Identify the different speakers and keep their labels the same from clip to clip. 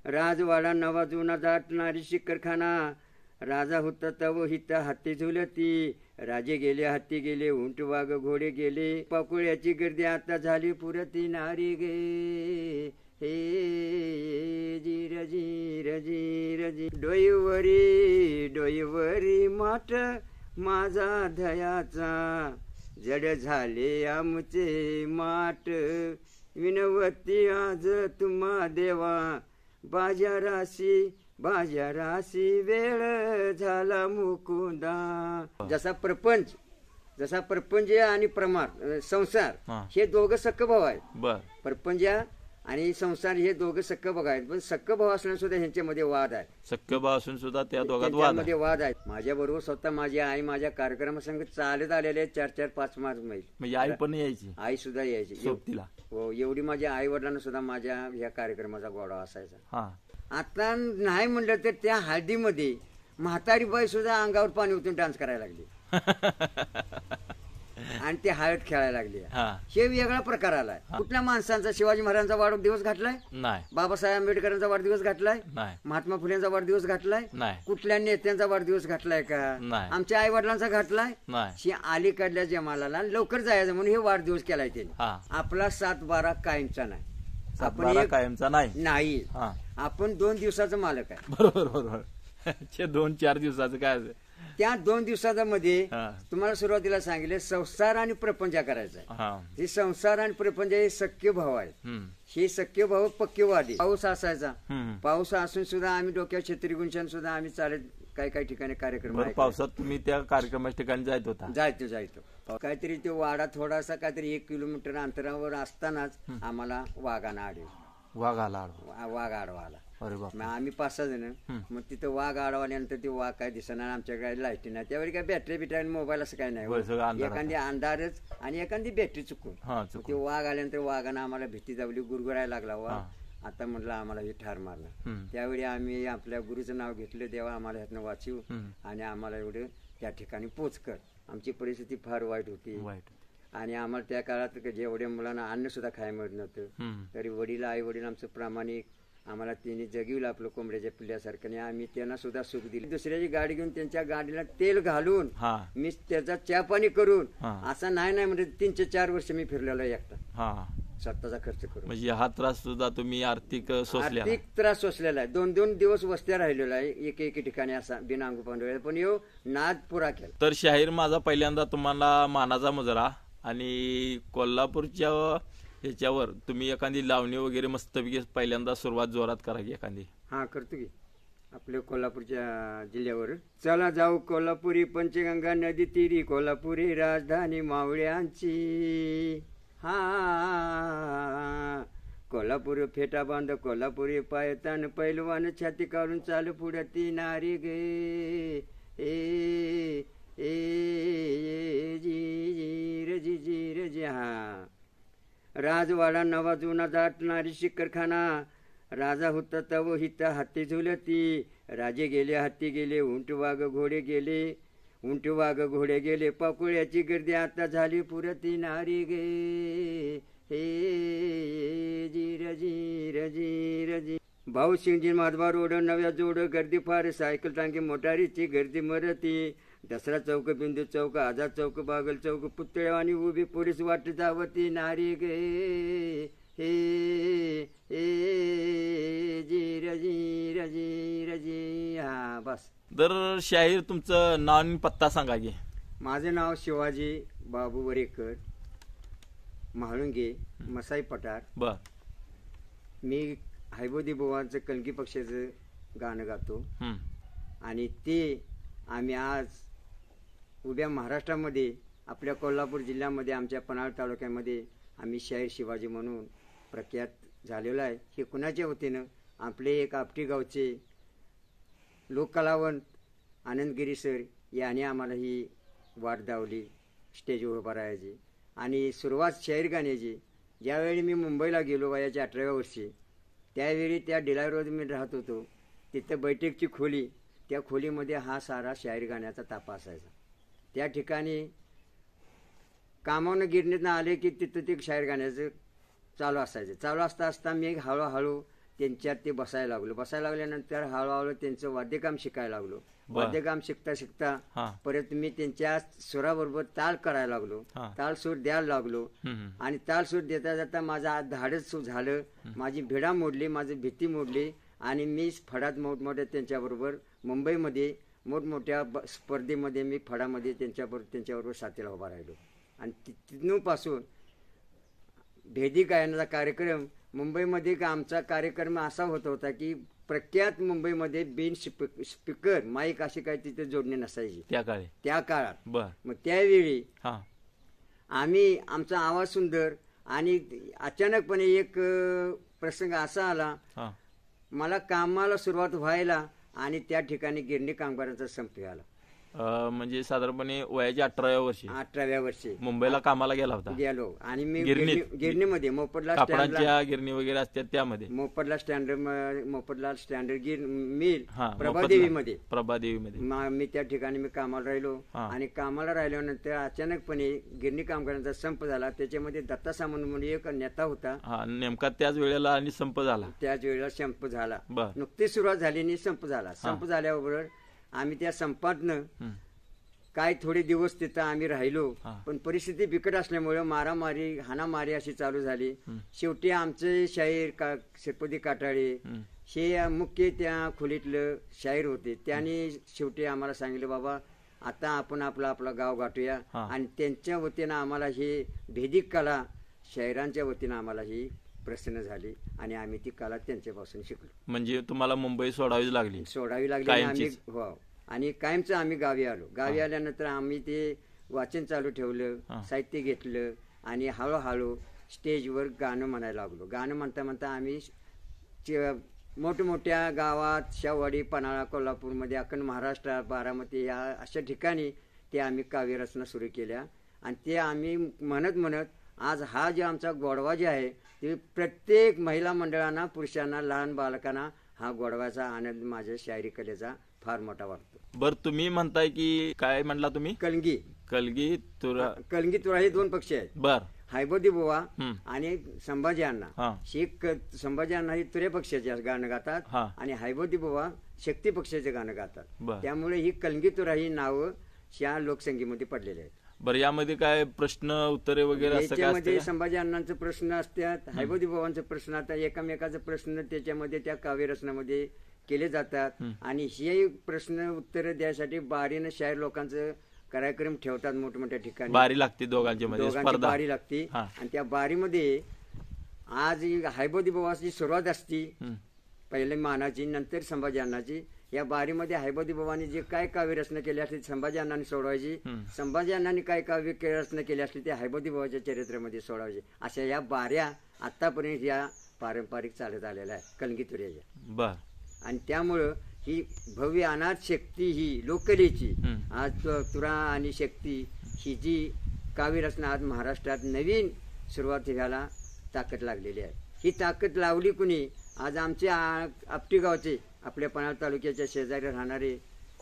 Speaker 1: राजवाडा नवा जुना दाटणारी शिखरखाना, राजा होता तव हिता हत्ती झुलती, राजे गेले हत्ती गेले उंट वाघ घोडे गेले, पाकुळ्याची गर्दी आता झाली पुरती नारी गे, हे जीर जीर जीर जी डोईवरी डोईवरी माठ माझा धयाचा, जड झाले आमचे माठ, विनवती आज तुम्हा देवा, बाजाराशी वेळ झाला मुकुंदा. जसा प्रपंच आणि प्रमाण संसार हे दोघं सक्क भाऊ आहेत. प्रपंच आणि संसार हे दोघं सक्क भाऊ आहेत, पण सक्क भाऊ असण्यास सुद्धा ह्यांच्यामध्ये वाद आहे.
Speaker 2: सक्क भाऊ असून सुद्धा त्या
Speaker 1: दोघांमध्ये वाद आहेत. माझ्या बरोबर स्वतः माझी आई माझ्या कार्यक्रमासंग चालत आलेले 4-4-5 मैल.
Speaker 2: म्हणजे आई पण यायची,
Speaker 1: आई सुद्धा यायची
Speaker 2: सोबतीला.
Speaker 1: हो, एवढी माझ्या आई वडिलांना सुद्धा माझ्या ह्या कार्यक्रमाचा गोडा असायचा.
Speaker 2: हा,
Speaker 1: आता नाही म्हणलं तर त्या हळदीमध्ये म्हातारी बाई सुद्धा अंगावर पाणी ओतून डान्स करायला लागली आणि ते हळद खेळायला लागली. हे वेगळा प्रकार आलाय. कुठल्या माणसांचा शिवाजी महाराजांचा वाढदिवस घातलाय
Speaker 2: नाही,
Speaker 1: बाबासाहेब आंबेडकरांचा वाढदिवस घातलाय
Speaker 2: नाही,
Speaker 1: महात्मा फुलेंचा वाढदिवस घातलाय
Speaker 2: नाही,
Speaker 1: कुठल्या नेत्यांचा वाढदिवस घातलाय का? आमच्या आई वडिलांचा घातलाय नाही. अलीकडल्या जमाला लवकर जायचं म्हणून हे वाढदिवस केलाय त्यांनी. आपला 7-12 कायमचा नाही,
Speaker 2: आपण कायमचा
Speaker 1: नाही. आपण 2 दिवसाचा मालक आहे.
Speaker 2: बरोबर बरोबर. 2-4 दिवसाचं काय?
Speaker 1: त्या 2 दिवसाच्या मध्ये तुम्हाला सुरुवातीला सांगितले संसार आणि प्रपंच करायचा आहे. हे संसार आणि प्रपंच हे सख्य भाऊ आहेत. हे सख्य भाऊ पक्केवादी. पाऊस असायचा, पाऊस असून सुद्धा आम्ही डोक्यात छत्री गुंशान सुद्धा आम्ही चालत काही ठिकाणी कार्यक्रम.
Speaker 2: पावसात तुम्ही त्या कार्यक्रमाच्या ठिकाणी जायत होता?
Speaker 1: जायचो. काहीतरी तो वाडा थोडासा काहीतरी 1 किलोमीटर अंतरावर असतानाच आम्हाला वाघानं आढळला. वाघ आडवा आला. आम्ही 5-6 जण. मग तिथं वाघ आडवाल्यानंतर ते वाघ काय दिसणार, आमच्याकडे लाईट नाही त्यावेळी, काय बॅटरी बिटरी मोबाईल असं काय नाही, एखादी अंधारच आणि एखादी बॅटरी चुकून. ते वाघ आल्यानंतर वाघानं आम्हाला भीती जावली, गुरगुरायला लागला वा. आता म्हटलं आम्हाला हे ठार मारलं. त्यावेळी आम्ही आपल्या गुरुचं नाव घेतलं, देवा आम्हाला ह्यातनं वाचू आणि आम्हाला एवढं त्या ठिकाणी पोच कर. आमची परिस्थिती फार वाईट होती आणि आम्हाला त्या काळात जेवढ्या मुलांना अन्न सुद्धा खायला मिळत नव्हतं. तरी वडील आई वडील आमचं प्रामाणिक, आम्हाला त्यांनी जगविलं आपलं कोंबड्याच्या पिल्ल्यासारखं, आणि आम्ही त्यांना सुद्धा सुख दिलं. दुसऱ्याची गाडी घेऊन त्यांच्या गाडीला तेल घालून मी त्याचा चहा पाणी करून असं नाही म्हणजे 3-4 वर्ष मी फिरलेलो एकटा स्वतःचा खर्च करून.
Speaker 2: म्हणजे हा त्रास सुद्धा तुम्ही आर्थिक
Speaker 1: त्रास सोसलेला आहे. 2-2 दिवस वस्त्या राहिलेला आहे एक ठिकाणी असा बिना अंगू पांढरा, पण येऊ नाद पुरा केला.
Speaker 2: तर शाहीर माझा पहिल्यांदा तुम्हाला मानाचा मुजरा आणि कोल्हापूरच्या ह्याच्यावर तुम्ही एखादी लावणी वगैरे मस्तपैकी पहिल्यांदा सुरुवात जोरात करा की एखादी.
Speaker 1: करतो की आपल्या कोल्हापूरच्या जिल्ह्यावर. चला जाऊ कोल्हापुरी पंचगंगा नदी तीरी, कोल्हापुरी राजधानी मावळ्यांची. कोल्हापूर फेटा बांध कोल्हापुरी पायतान, पैलवान छाती काढून चाल पुढे ती नारी गे, जी जी जी. राजवाडा नवा जुना दाटणारी शिखरखाना, राजा होता तव हिता हत्ती झुलती, राजे गेले हत्ती गेले उंट वाघ घोडे गेले, उंट वाघ घोडे गेले, पाकुळ्याची गर्दी आता झाली पुरती नारी गे, हे जीर जीर जीर जी. भाऊ सिंगजी माधवा रोड नव्या जोड, गर्दी फार सायकल टांगे मोटारीची गर्दी मरती, दसरा चौक बिंदू चौक आझाद चौक बागल चौक, पुतळ्यावानी उभी पोलीस वाट जावती नारी गे, हे जीर जीर जीर जी. बस.
Speaker 2: तर शाहीर तुमचं नाव आणि पत्ता सांगा की.
Speaker 1: माझं नाव शिवाजी बाबू वरेकर, म्हाळुंगे, मसाई पठार. मी हैबोदी बुवांचं कलगी पक्षाचं गाणं गातो आणि ते आम्ही आज उभ्या महाराष्ट्रामध्ये आपल्या कोल्हापूर जिल्ह्यामध्ये आमच्या पन्हाळ तालुक्यामध्ये आम्ही शाहीर शिवाजी म्हणून प्रख्यात झालेलो आहे. हे कुणाच्या वतीनं आपले एक आपटी गावचे लोककलावंत आनंदगिरी सर याने आम्हाला ही वाट दावली स्टेजवर उभा राहायची आणि सुरुवात शाहीर गाण्याची. ज्यावेळी मी मुंबईला गेलो वयाच्या 18व्या वर्षी, त्यावेळी त्या डिलाय रोड मी राहत होतो, तिथं बैठकची खोली, त्या खोलीमध्ये हा सारा शाहीर गाण्याचा तापा असायचा. त्या ठिकाणी कामावनं गिरणीतनं आले की तिथं ते शाहीर गाण्याचं चालू असायचं. चालू असता मी हळूहळू त्यांच्यात ते बसायला लागल्यानंतर हळूहळू त्यांचं वाद्यकाम शिकायला लागलो. वाद्यकाम शिकता शिकता परत मी त्यांच्या सुराबरोबर ताल करायला लागलो, ताल सूर द्यायला लागलो. आणि ताल सूर देता देता माझा धाडस झालं, माझी भिडा मोडली, माझी भीती मोडली. आणि मी फडात मोठमोठ्या त्यांच्याबरोबर मुंबईमध्ये मोठमोठ्या स्पर्धेमध्ये मी फडामध्ये त्यांच्याबरोबर साथीला उभा राहिलो. आणि तिथूनपासून भेदी गायनाचा कार्यक्रम मुंबईमध्ये आमचा कार्यक्रम असा होत होता की प्रख्यात मुंबईमध्ये बिन स्पीकर माईक अशी काही तिथे जोडणी नसायची त्या काळात. मग त्यावेळी आम्ही आमचा आवाज सुंदर आणि अचानकपणे एक प्रसंग असा आला, मला कामाला सुरुवात व्हायला आणि त्या ठिकाणी गिरणी कामगारांचा संप आला.
Speaker 2: म्हणजे साधारणपणे वयाच्या 18व्या वर्षी
Speaker 1: मुंबईला
Speaker 2: कामाला गेला होता.
Speaker 1: गेलो आणि मी गिरणीमध्ये मोपडला
Speaker 2: कापडाच्या गिरणी वगैरे असतात त्यामध्ये
Speaker 1: मोपडला स्टँडर्ड मिल प्रभादेवीमध्ये मी त्या ठिकाणी मी कामाला राहिलो. आणि कामाला राहिल्यानंतर अचानकपणे गिरणी कामगारांचा संप झाला. त्याच्यामध्ये दत्ता सामंत म्हणून एक नेता होता.
Speaker 2: नेमका त्याच वेळेला आणि संप
Speaker 1: झाला. नुकतीच सुरुवात झाली आणि संप झाला. संप झाल्याबरोबर आम्ही त्या संपातनं काय थोडे दिवस तिथं आम्ही राहिलो. पण परिस्थिती बिकट असल्यामुळे मारामारी हाणामारी अशी चालू झाली. शेवटी आमचे शाहीर श्रीपती काटाळे हे मुख्य त्या खोलीतलं शाहीर होते. त्यांनी शेवटी आम्हाला सांगितलं, बाबा आता आपण आपलं गाव गाठूया. आणि त्यांच्या वतीनं आम्हाला ही भेदिक कला शाहिरांच्या वतीनं आम्हाला ही प्रसन्न झाली आणि आम्ही ती कला त्यांच्यापासून शिकलो.
Speaker 2: म्हणजे तुम्हाला मुंबई सोडावी लागली
Speaker 1: आम्ही आणि कायमचं आम्ही गावी आलो. गावी आल्यानंतर आम्ही ते वाचन चालू ठेवलं, साहित्य घेतलं आणि हळूहळू स्टेजवर गाणं म्हणायला लागलो. गाणं म्हणता म्हणता आम्ही मोठमोठ्या गावात शाहवाडी, पन्हाळा, कोल्हापूरमध्ये, अखंड महाराष्ट्रात, बारामती या अशा ठिकाणी ते आम्ही काव्यरचना सुरू केल्या. आणि ते आम्ही म्हणत आज हा जो आमचा गोडवा जे आहे ते प्रत्येक महिला मंडळांना, पुरुषांना, लहान बालकांना हा गोडवाचा आनंद माझ्या शायरी कलेचा फार मोठा वाटतो.
Speaker 2: बर, तुम्ही म्हणताय की काय म्हणला तुम्ही? कलगी
Speaker 1: तुरा हे दोन पक्ष आहेत.
Speaker 2: बर,
Speaker 1: हैबोदी बुवा आणि संभाजी अण्णा. संभाजी अण्णा हे तुरे पक्षाचे गाणं गातात आणि हैबोदी बुवा शक्ती पक्षाचे गाणं गातात. त्यामुळे ही कलगी तुरा ही नावं या लोकसंगीमध्ये पडलेली आहेत.
Speaker 2: बरं, यामध्ये काय प्रश्न उत्तरे वगैरे
Speaker 1: याच्यामध्ये संभाजी अण्णांचे प्रश्न असतात, हैबोदी बुवांचे प्रश्न असतात, एकामेकाचे प्रश्न त्याच्यामध्ये त्या काव्यरचनामध्ये केले जातात. आणि हे प्रश्न उत्तर द्यायसाठी बारीनं शाहीर लोकांचं कार्यक्रम ठेवतात. मोठमोठ्या ठिकाणी
Speaker 2: बारी लागते, दोघांची
Speaker 1: बारी लागते. आणि त्या बारीमध्ये आज हैबोदी बुवाची सुरुवात असती पहिले मानाची, नंतर संभाजी अण्णाची. या बारीमध्ये हैबोदी बुवांनी जे काय काव्य रचना केली असली संभाजी अण्णांनी सोडवायची, संभाजी अण्णांनी काय काव्य रचना केली असली ते हैबोदी बुवाच्या चरित्रामध्ये सोडवायचे. अशा या बाऱ्या आतापर्यंत या पारंपरिक चालत आलेल्या आहे कलगीतुऱ्याच्या. आणि त्यामुळं ही भव्य अनाथ शक्ती ही लोककलेची आज तुरा आणि शक्ती ही जी काव्यरचना आज महाराष्ट्रात नवीन सुरुवात व्हायला ताकद लागलेली आहे. ही ताकद लावली कुणी? आज आमचे आपटी गावचे, आपल्या पन्हाळा तालुक्याच्या शेजारी राहणारे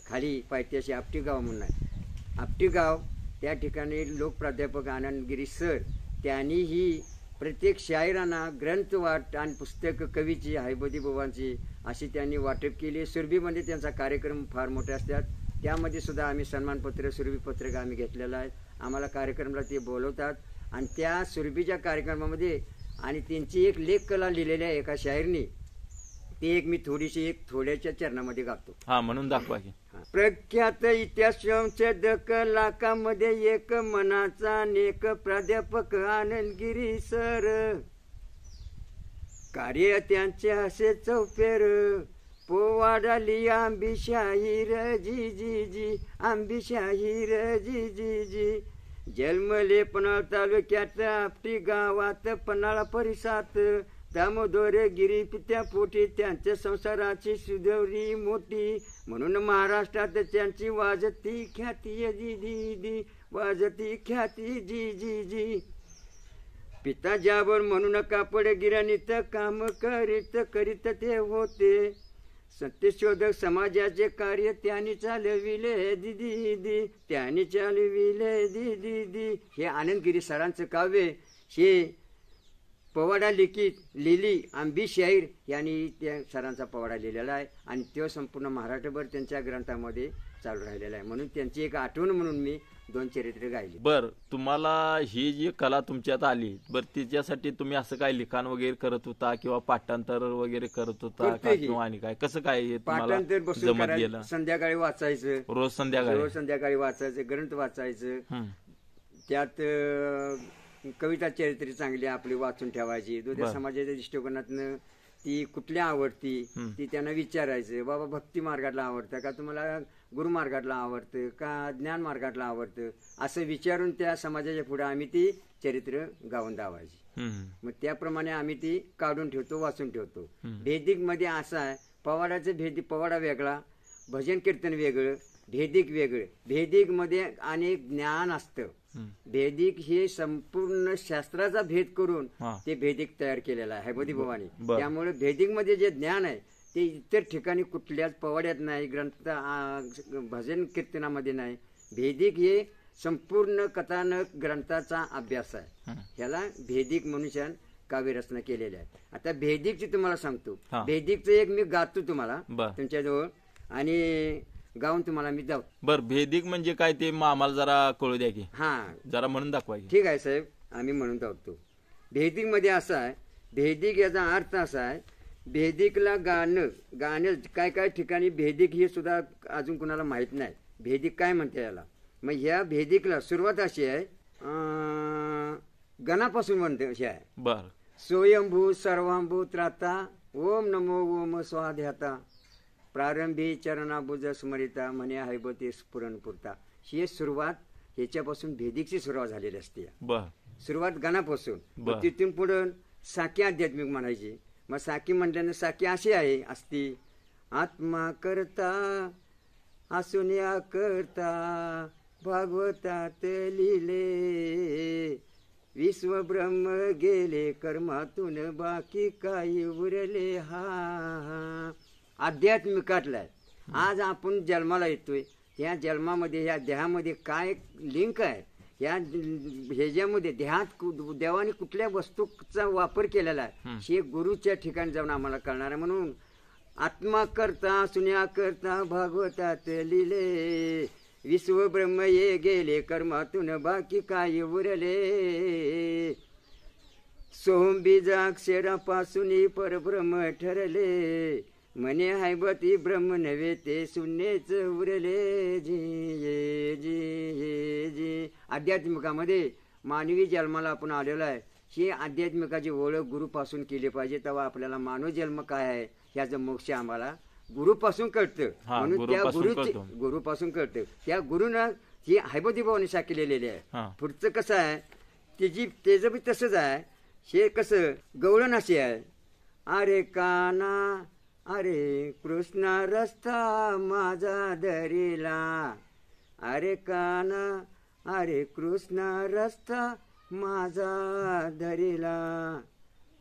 Speaker 1: खाली पायथ्याशी आपटी गाव म्हणून आहे. आपटी गाव त्या ठिकाणी लोकप्राध्यापक आनंदगिरी सर त्यांनी ही प्रत्येक शाहिरांना ग्रंथ वाट आणि पुस्तक कवीची, हैबोदी बुवांची अशी त्यांनी वाटप केली. सुरभीमध्ये त्यांचा कार्यक्रम फार मोठे असतात. त्यामध्ये सुद्धा आम्ही सन्मानपत्र, सुरभी पत्रक आम्ही घेतलेलं आहे. आम्हाला कार्यक्रमाला ते बोलवतात आणि त्या सुरभीच्या कार्यक्रमामध्ये आणि त्यांची एक लेख कला लिहिलेली आहे एका शाहीरनी, ते एक मी थोड्याच्या चरणामध्ये गातो.
Speaker 2: म्हणून दाखवा की.
Speaker 1: प्रख्यात इतिहास लाखामध्ये एक मनाचा नेक प्राध्यापक आनंदगिरी सर, कार्य त्यांचे असे चौफेर, पोवाडाली आंबी शाहीर जी जी जी, आंबी शाहीर जी जी जी. जन्मले पन्हाळा तालुक्यात आपटी गावात, पन्हाळा परिसरात, दामोदर गिरी पित्या पोटी त्यांच्या संसाराची सुधवरी मोठी. म्हणून महाराष्ट्रात त्यांची वाजती ख्याती जी जी जी, वाजती ख्याती जी जी जी. पिता जाबर म्हणून कापड गिरणीत काम करीत ते होते. सत्यशोधक समाजाचे कार्य त्यांनी चालविले दिदी, त्यांनी चालविले दिदी. हे आनंदगिरी सरांचं काव्य हे पवाडा लिखित लिली आंबी शाहीर यांनी त्या सरांचा पवाडा लिहिलेला आहे आणि तो संपूर्ण महाराष्ट्रभर त्यांच्या ग्रंथामध्ये चालू राहिलेला आहे. म्हणून त्यांची एक आठवण म्हणून मी 2 चरित्र गायली.
Speaker 2: बर, तुम्हाला ही जी कला तुमच्यात आली, बर तिच्यासाठी तुम्ही असं काय लिखाण वगैरे करत होता किंवा पाठांतर वगैरे करत होता का, किंवा आणि काय कसं काय हे तुम्हाला
Speaker 1: पाठांतर बसून
Speaker 2: जमत
Speaker 1: करायचं,
Speaker 2: गेलं?
Speaker 1: संध्याकाळी वाचायचं,
Speaker 2: रोज संध्याकाळी
Speaker 1: रोज संध्याकाळी वाचायचं, ग्रंथ वाचायचं. त्यात कविता चरित्र चांगली आपली वाचून ठेवायची. दुसऱ्या समाजाच्या दृष्टिकोनातनं ती कुठल्या आवडती ती त्यांना विचारायचं. बाबा भक्ती मार्गातला आवडतं का, तुम्हाला गुरुमार्गातला आवडतं का, ज्ञान मार्गातला आवडतं, असं विचारून त्या समाजाच्या पुढे आम्ही ती चरित्र गाऊन दावायची. मग त्याप्रमाणे आम्ही ती काढून ठेवतो, वाचून ठेवतो. भेदिक मध्ये असं आहे, पवाडाचं पवाडा वेगळा, भजन कीर्तन वेगळं, भेदिक वेगळं. भेदिक मध्ये अनेक ज्ञान असतं. भेदिक हे संपूर्ण शास्त्राचा भेद करून ते भेदिक तयार केलेला आहे हैबोधी भवानी. त्यामुळे भेदिक मध्ये जे ज्ञान आहे ते इतर ठिकाणी कुठल्याच पवाड्यात नाही, ग्रंथ भजन कीर्तनामध्ये नाही. भेदिक हे संपूर्ण कथानक ग्रंथाचा अभ्यास आहे. ह्याला भेदिक मनुष्यान काव्यरचना केलेल्या आहे. आता भेदिकची तुम्हाला सांगतो. भेदिकचं एक मी गातो तुम्हाला तुमच्याजवळ आणि गाऊन तुम्हाला मी जाऊ.
Speaker 2: बर, भेदिक म्हणजे काय ते आम्हाला जरा कळू द्या की. जरा म्हणून दाखवा.
Speaker 1: ठीक आहे साहेब, आम्ही म्हणून दाखवतो. भेदिक मध्ये असं आहे, भेदिक याचा अर्थ असा आहे, भेदिकला गाणं काय काय ठिकाणी भेदिक हे सुद्धा अजून कुणाला माहित नाही. भेदिक काय म्हणते याला. मग ह्या भेदिकला सुरुवात अशी आहे, गणापासून म्हणते अशी आहे.
Speaker 2: बर,
Speaker 1: स्वयंभू सर्वांभू त्राता ओम नमो ओम स्वाध्याता प्रारंभी चरणाबुज स्मरिता म्हणे हैबती स्फुरणपुरता. ही सुरुवात ह्याच्यापासून भेदिकची सुरुवात झालेली असते. सुरुवात गणापासून, तिथून पुढे साकी आध्यात्मिक म्हणायची. मग साकी म्हटल्यानं साकी अशी आहे असती, आत्मा करता असुन्या करता भागवतात लिहिले, विश्व ब्रह्म गेले कर्मातून बाकी काही उरले. हा आध्यात्मिकातला आहे. आज आपण जन्माला येतोय, त्या जन्मामध्ये ह्या देहामध्ये काय लिंक आहे, ह्याच्यामध्ये देहात देवाने कुठल्या वस्तूचा वापर केलेला आहे हे गुरुच्या ठिकाणी जाऊन आम्हाला कळणार आहे. म्हणून आत्मा करता सुन्या करता भागवतात लिहिले, विश्व ब्रह्म ये गेले कर्मातून बाकी काय उरले, सोम बीजाक्षरापासून परब्रह्म ठरले, म्हणे हैबती ब्रह्म नव्हे ते शून्यच उरले. जी जी जी आध्यात्मिकामध्ये मानवी जन्माला आपण आलेलो आहे. ही आध्यात्मिकाची ओळख गुरुपासून केली पाहिजे, तेव्हा आपल्याला मानव जन्म काय आहे याचं मोक्ष आम्हाला गुरुपासून कळतं. म्हणून त्या गुरुपासून कळतं. त्या गुरुनं ही हैबती भवानी शाखा केलेली आहे. पुढचं कसं आहे त्याचं बी तसंच आहे. हे कसं गवळण अशी आहे, अरे काना अरे कृष्णा रस्ता माझा धरिला, अरे काना अरे कृष्णा रस्ता माझा धरिला,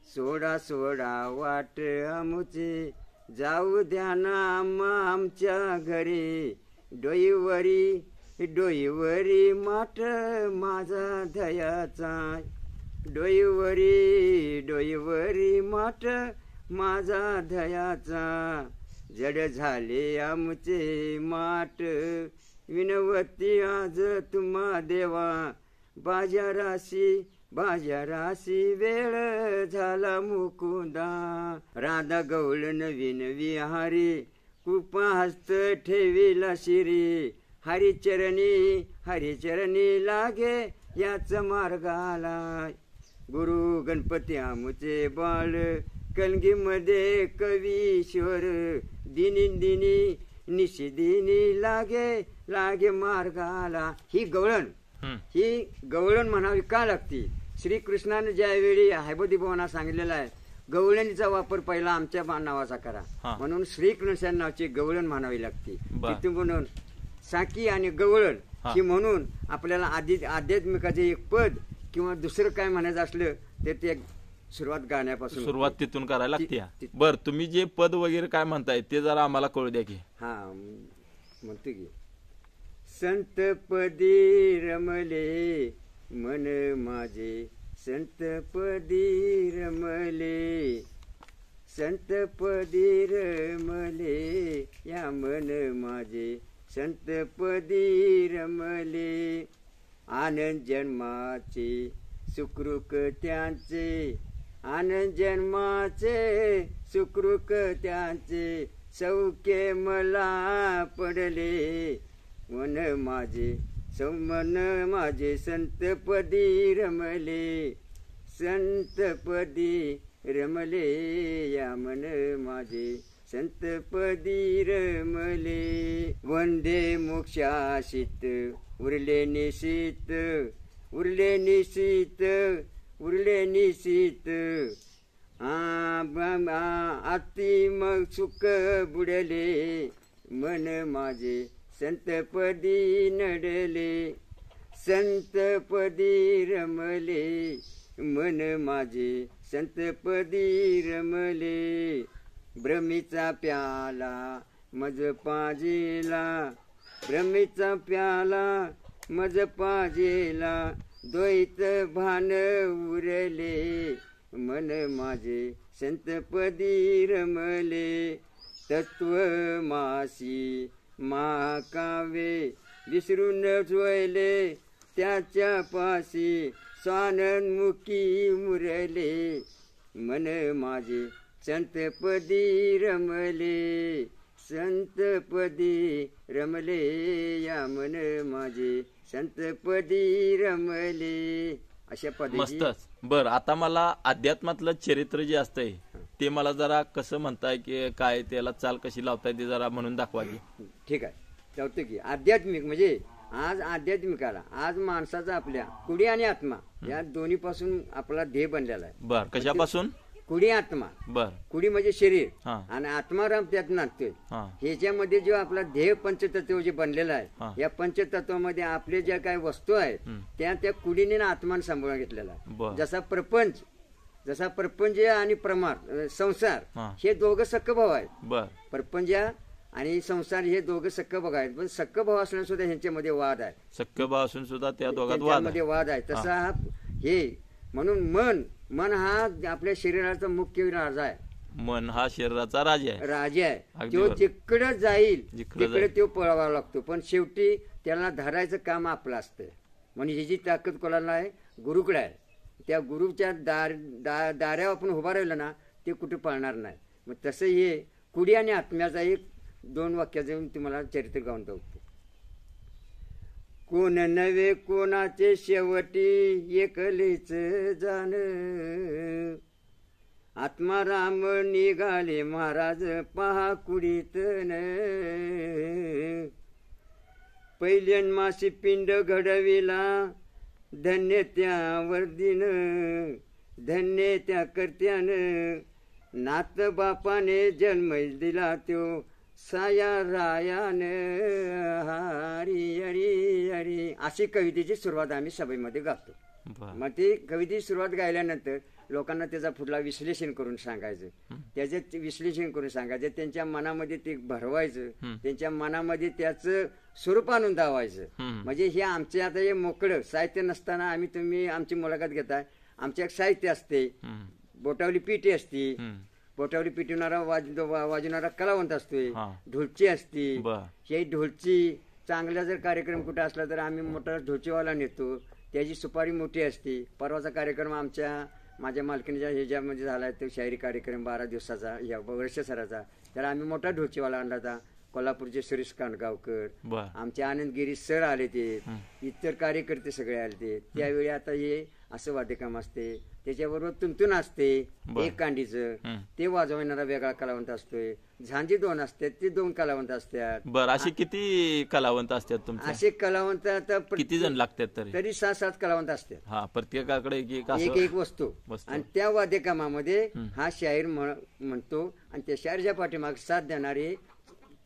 Speaker 1: सोडा सोडा वाट आमुचे जाऊ द्या ना आमच्या घरी, डोईवरी माठ माझा धयाचा, डोईवरी माठ माझा धयाचा, जड झाले आमचे माठ विनवती आज तुम्हा देवा, बाजाराशी वेळ झाला मुकुंदा, राधा गौळ नवीन विहारी कृपा हस्त ठेविला शिरी, हरिचरणी लागे याच मार्गाला, गुरु गणपती आमुचे बाळ कलगी मध्ये कवीश्वर, दिनी दिनी निशिदिनी लागे मार्गाला. ही गवळण म्हणावी का लागती. श्रीकृष्णाने ज्यावेळी हैबती भवाना सांगितलेला आहे गवळणीचा वापर पहिला आमच्या नावाचा करा, म्हणून श्रीकृष्ण नावाची गवळण म्हणावी लागते. तिथून म्हणून साकी आणि गवळण ही म्हणून आपल्याला आध्यात्मिकाचे एक पद किंवा दुसरं काय म्हणायचं असलं तर ते सुरुवात गाण्यापासून
Speaker 2: सुरुवात तिथून करायला लागते. बर, तुम्ही जे पद वगैरे काय म्हणताय ते जरा आम्हाला कळू द्या की.
Speaker 1: म्हणतो की, संत पदी रमले मन माझे संतपदी रमले, संतपदी रमले, या मन माझे संतपदी रमले. आनंद जन्माचे सुकृक त्यांचे, आनंद जन्माचे सुकृक त्यांचे, सौख्य मला पडले. मन माझे मन माझे संतपदी रमले, संतपदी रमले, या मन माझे संतपदी रमले. वंदे मोक्षाशीत उरले निशीत, उरले निशीत, उरले निशीत. अति मग सुख बुडले, मन माझे संतपदी नडले, संतपदी रमले, मन माझे संतपदी रमले. भ्रमीचा प्याला मज पाजेला, भ्रमीचा प्याला मज पाजेला, द्वैत भान उरले, मन माझे संतपदी रमले. तत्व मासी महाकाव्ये विसरून जोयले, त्याच्या पाशी स्वानमुखी मुरले, मन माझे संतपदी रमले, संतपदी रमले, या मन माझे संतपदी रमले. अशा पद्धती.
Speaker 2: मस्तच. बर, आता मला अध्यात्मातलं चरित्र जे असतंय ते मला जरा कसं म्हणताय की काय, त्याला चाल कशी लावताय ते जरा म्हणून दाखवा की.
Speaker 1: ठीक आहे, लावतो की. आध्यात्मिक म्हणजे आज आध्यात्मिकाला आज माणसाचा आपल्या कुडी आणि आत्मा या दोन्ही पासून आपला ध्येय बनलेला आहे.
Speaker 2: बर, कशापासून?
Speaker 1: कुडी आत्मा.
Speaker 2: बर,
Speaker 1: कुडी म्हणजे शरीर
Speaker 2: हा.
Speaker 1: आणि आत्माराम त्यात नाचतोय.
Speaker 2: हा.
Speaker 1: ह्याच्यामध्ये जो आपला ध्येय पंचतत्व जे बनलेला
Speaker 2: हा.
Speaker 1: आहे, या पंचतत्वामध्ये आपले ज्या काही वस्तू आहेत त्या कुडीने आणि आत्माने सांभाळून घेतलेला
Speaker 2: बर.
Speaker 1: आहे. जसा प्रपंच आणि प्रमाद संसार
Speaker 2: हा.
Speaker 1: हे दोघं सक्क भाव आहेत.
Speaker 2: बर,
Speaker 1: प्रपंच आणि संसार हे दोघं सक्क भाव आहेत, पण सक्क भाव असण्यास सुद्धा ह्यांच्यामध्ये वाद आहे.
Speaker 2: सख्य भाव असून सुद्धा त्या दोघात वाद
Speaker 1: त्यांच्यामध्ये वाद आहे. तसा हा हे म्हणून मन हा आपल्या शरीराचा मुख्य राजा आहे.
Speaker 2: मन हा शरीराचा राजा आहे.
Speaker 1: राजा आहे.
Speaker 2: अगदी
Speaker 1: तो
Speaker 2: बरोबर.
Speaker 1: जिकडे जाईल
Speaker 2: जिकडं
Speaker 1: तिकडे
Speaker 2: जाईल.
Speaker 1: तो पळावा लागतो, पण शेवटी त्याला धरायचं काम आपलं असतं. म्हणजे ह्याची ताकद कोणाला आहे? गुरुकडे आहे. त्या गुरुच्या दाऱ्यावर आपण उभा राहिलं ना, ते कुठे पळणार नाही. मग तसं हे कुडी आणि आत्म्याचा एक 2 वाक्याचं तुम्हाला चरित्र गाऊन दाखवतो. कोण नव्हे कोणाचे शेवटी एकलेच जाण, आत्माराम निघाले महाराज पहा कुडीतन. पहिल्यामासी पिंड घडविला धन्य त्यावर दिन, धन्य त्या कर्त्यानं. नात बापाने जन्म दिला त्यो साया रायान. हरी हरी हरी अशी कवितेची सुरुवात आम्ही सभेमध्ये गातो.
Speaker 2: बर,
Speaker 1: मग ती कवितेची सुरुवात गायल्यानंतर लोकांना त्याचा पुढला विश्लेषण करून सांगायचं, त्याचं विश्लेषण करून सांगायचं, त्यांच्या मनामध्ये ते भरवायचं, त्यांच्या मनामध्ये त्याचं स्वरूप आणून दावायचं. म्हणजे हे आमचे आता हे मोकळं साहित्य नसताना तुम्ही आमची मुलाखत घेताय. आमच्या एक साहित्य असते, बोटावली पिठी असते, बोटावली पिटवणारा वाजवणारा कलावंत असतोय, ढोलची असते. ही ढोलची चांगला जर कार्यक्रम कुठे असला तर आम्ही मोठा ढोलचीवाला नेतो, त्याची सुपारी मोठी असते. परवाचा कार्यक्रम माझ्या मालकीच्या ह्याच्यामध्ये झाला, तो शायरी कार्यक्रम 12 दिवसाचा या वर्षसराचा. तर आम्ही मोठा ढोलचीवाला आणला होता. कोल्हापूरचे सुरेश कांडगावकर, आमचे आनंदगिरी सर आले, ते इतर कार्यकर्ते सगळे आले ते. त्यावेळी आता हे असं वाद्यकाम असते, त्याच्याबरोबर तुंतून असते एक कांडीचं, ते वाजवणारा वेगळा कलावंत असतोय. झांजी 2 असतात, ते 2 कलावंत असतात.
Speaker 2: बरं, असे किती कलावंत असतात तुमचे?
Speaker 1: असे कलावंत आता
Speaker 2: किती जण लागतात तरी?
Speaker 1: 6-7 कलावंत असतात.
Speaker 2: हा, प्रत्येकाकडे
Speaker 1: एक वस्तू. आणि त्या वाद्यकामामध्ये हा शाहीर म्हणतो, आणि त्या शाहीरच्या पाठीमाग साथ देणारे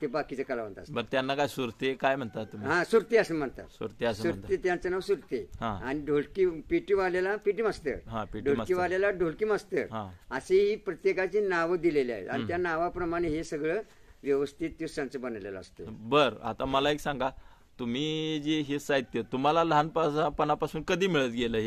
Speaker 1: ते बाकीचे कलावंत असतात.
Speaker 2: बरं, त्यांना काय सुरते काय म्हणतात तुम्ही?
Speaker 1: हा, सुरती असं म्हणतात.
Speaker 2: सुरते
Speaker 1: त्यांचं नाव सुरते. आणि ढोलकी पेटीवाल्याला पेटी मास्तर, ढोलकीवाल्याला ढोलकी मास्तर, अशी ही प्रत्येकाची नावं दिलेली आहेत. आणि त्या नावाप्रमाणे हे सगळं व्यवस्थित ते संच बनलेलं असतं.
Speaker 2: बर, आता मला एक सांगा, तुम्ही जे हे साहित्य तुम्हाला लहानपणापासून कधी मिळत गेलं?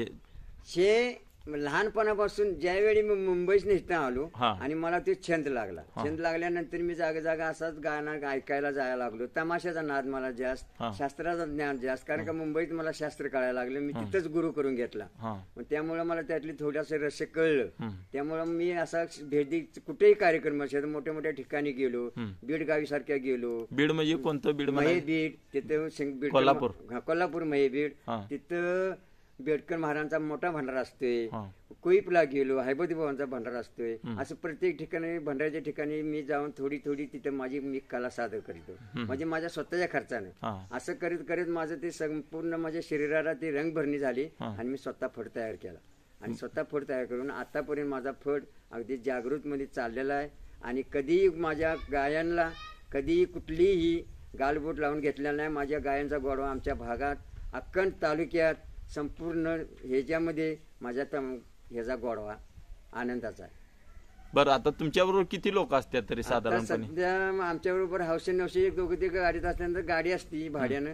Speaker 2: हे
Speaker 1: लहानपणापासून ज्यावेळी मी मुंबईत निघता आलो
Speaker 2: हा.
Speaker 1: आणि मला ते छंद लागला. छंद लागल्यानंतर मी जागा जागा असाच गाणं ऐकायला जायला लागलो. तमाशाचा नाद मला जास्त,
Speaker 2: हा.
Speaker 1: शास्त्राचं ज्ञान जास्त, कारण का मुंबईत मला शास्त्र कळायला लागलं. मी तिथंच गुरु करून घेतला.
Speaker 2: हा.
Speaker 1: मग त्यामुळे मला त्यातली थोडंसं रहस्य कळलं.
Speaker 2: हम्म.
Speaker 1: त्यामुळे मी असा भेटी कुठेही कार्यक्रम असेल मोठ्या मोठ्या ठिकाणी गेलो. बीड गावी सारख्या गेलो.
Speaker 2: बीड म्हणजे कोणतं बीड
Speaker 1: महे
Speaker 2: मध्ये?
Speaker 1: बीड तिथं बीड
Speaker 2: कोल्हापूर.
Speaker 1: कोल्हापूर महे बीड
Speaker 2: हा.
Speaker 1: तिथं बेडकर महाराजांचा मोठा भंडारा असतोय.
Speaker 2: हा.
Speaker 1: कुईपला गेलो, हैबती भावांचा भंडारा असतोय. असं प्रत्येक ठिकाणी भंडाऱ्याच्या ठिकाणी मी जाऊन थोडी थोडी तिथे माझी मी कला सादर करतो, म्हणजे माझ्या स्वतःच्या खर्चानं.
Speaker 2: हा.
Speaker 1: असं करीत करीत माझं ते संपूर्ण माझ्या शरीराला ती रंगभरणी झाली
Speaker 2: हा.
Speaker 1: आणि मी स्वतः फड तयार केला. आणि स्वतः फड तयार करून आतापर्यंत माझा फड अगदी जागृत मध्ये चाललेला आहे. आणि कधीही माझ्या गायनला कधीही कुठलीही गालबोट लावून घेतलेला नाही. माझ्या गायनचा गोडवा आमच्या भागात अक्कण तालुक्यात संपूर्ण ह्याच्यामध्ये माझ्या ह्याचा गोडवा आनंदाचा आहे.
Speaker 2: बरं, आता तुमच्या बरोबर किती लोक असतात तरी
Speaker 1: आता
Speaker 2: साधारणपणे?
Speaker 1: सध्या आमच्या बरोबर 900 एक दोघं ते गाडीत असल्यानंतर गाडी असती भाड्यानं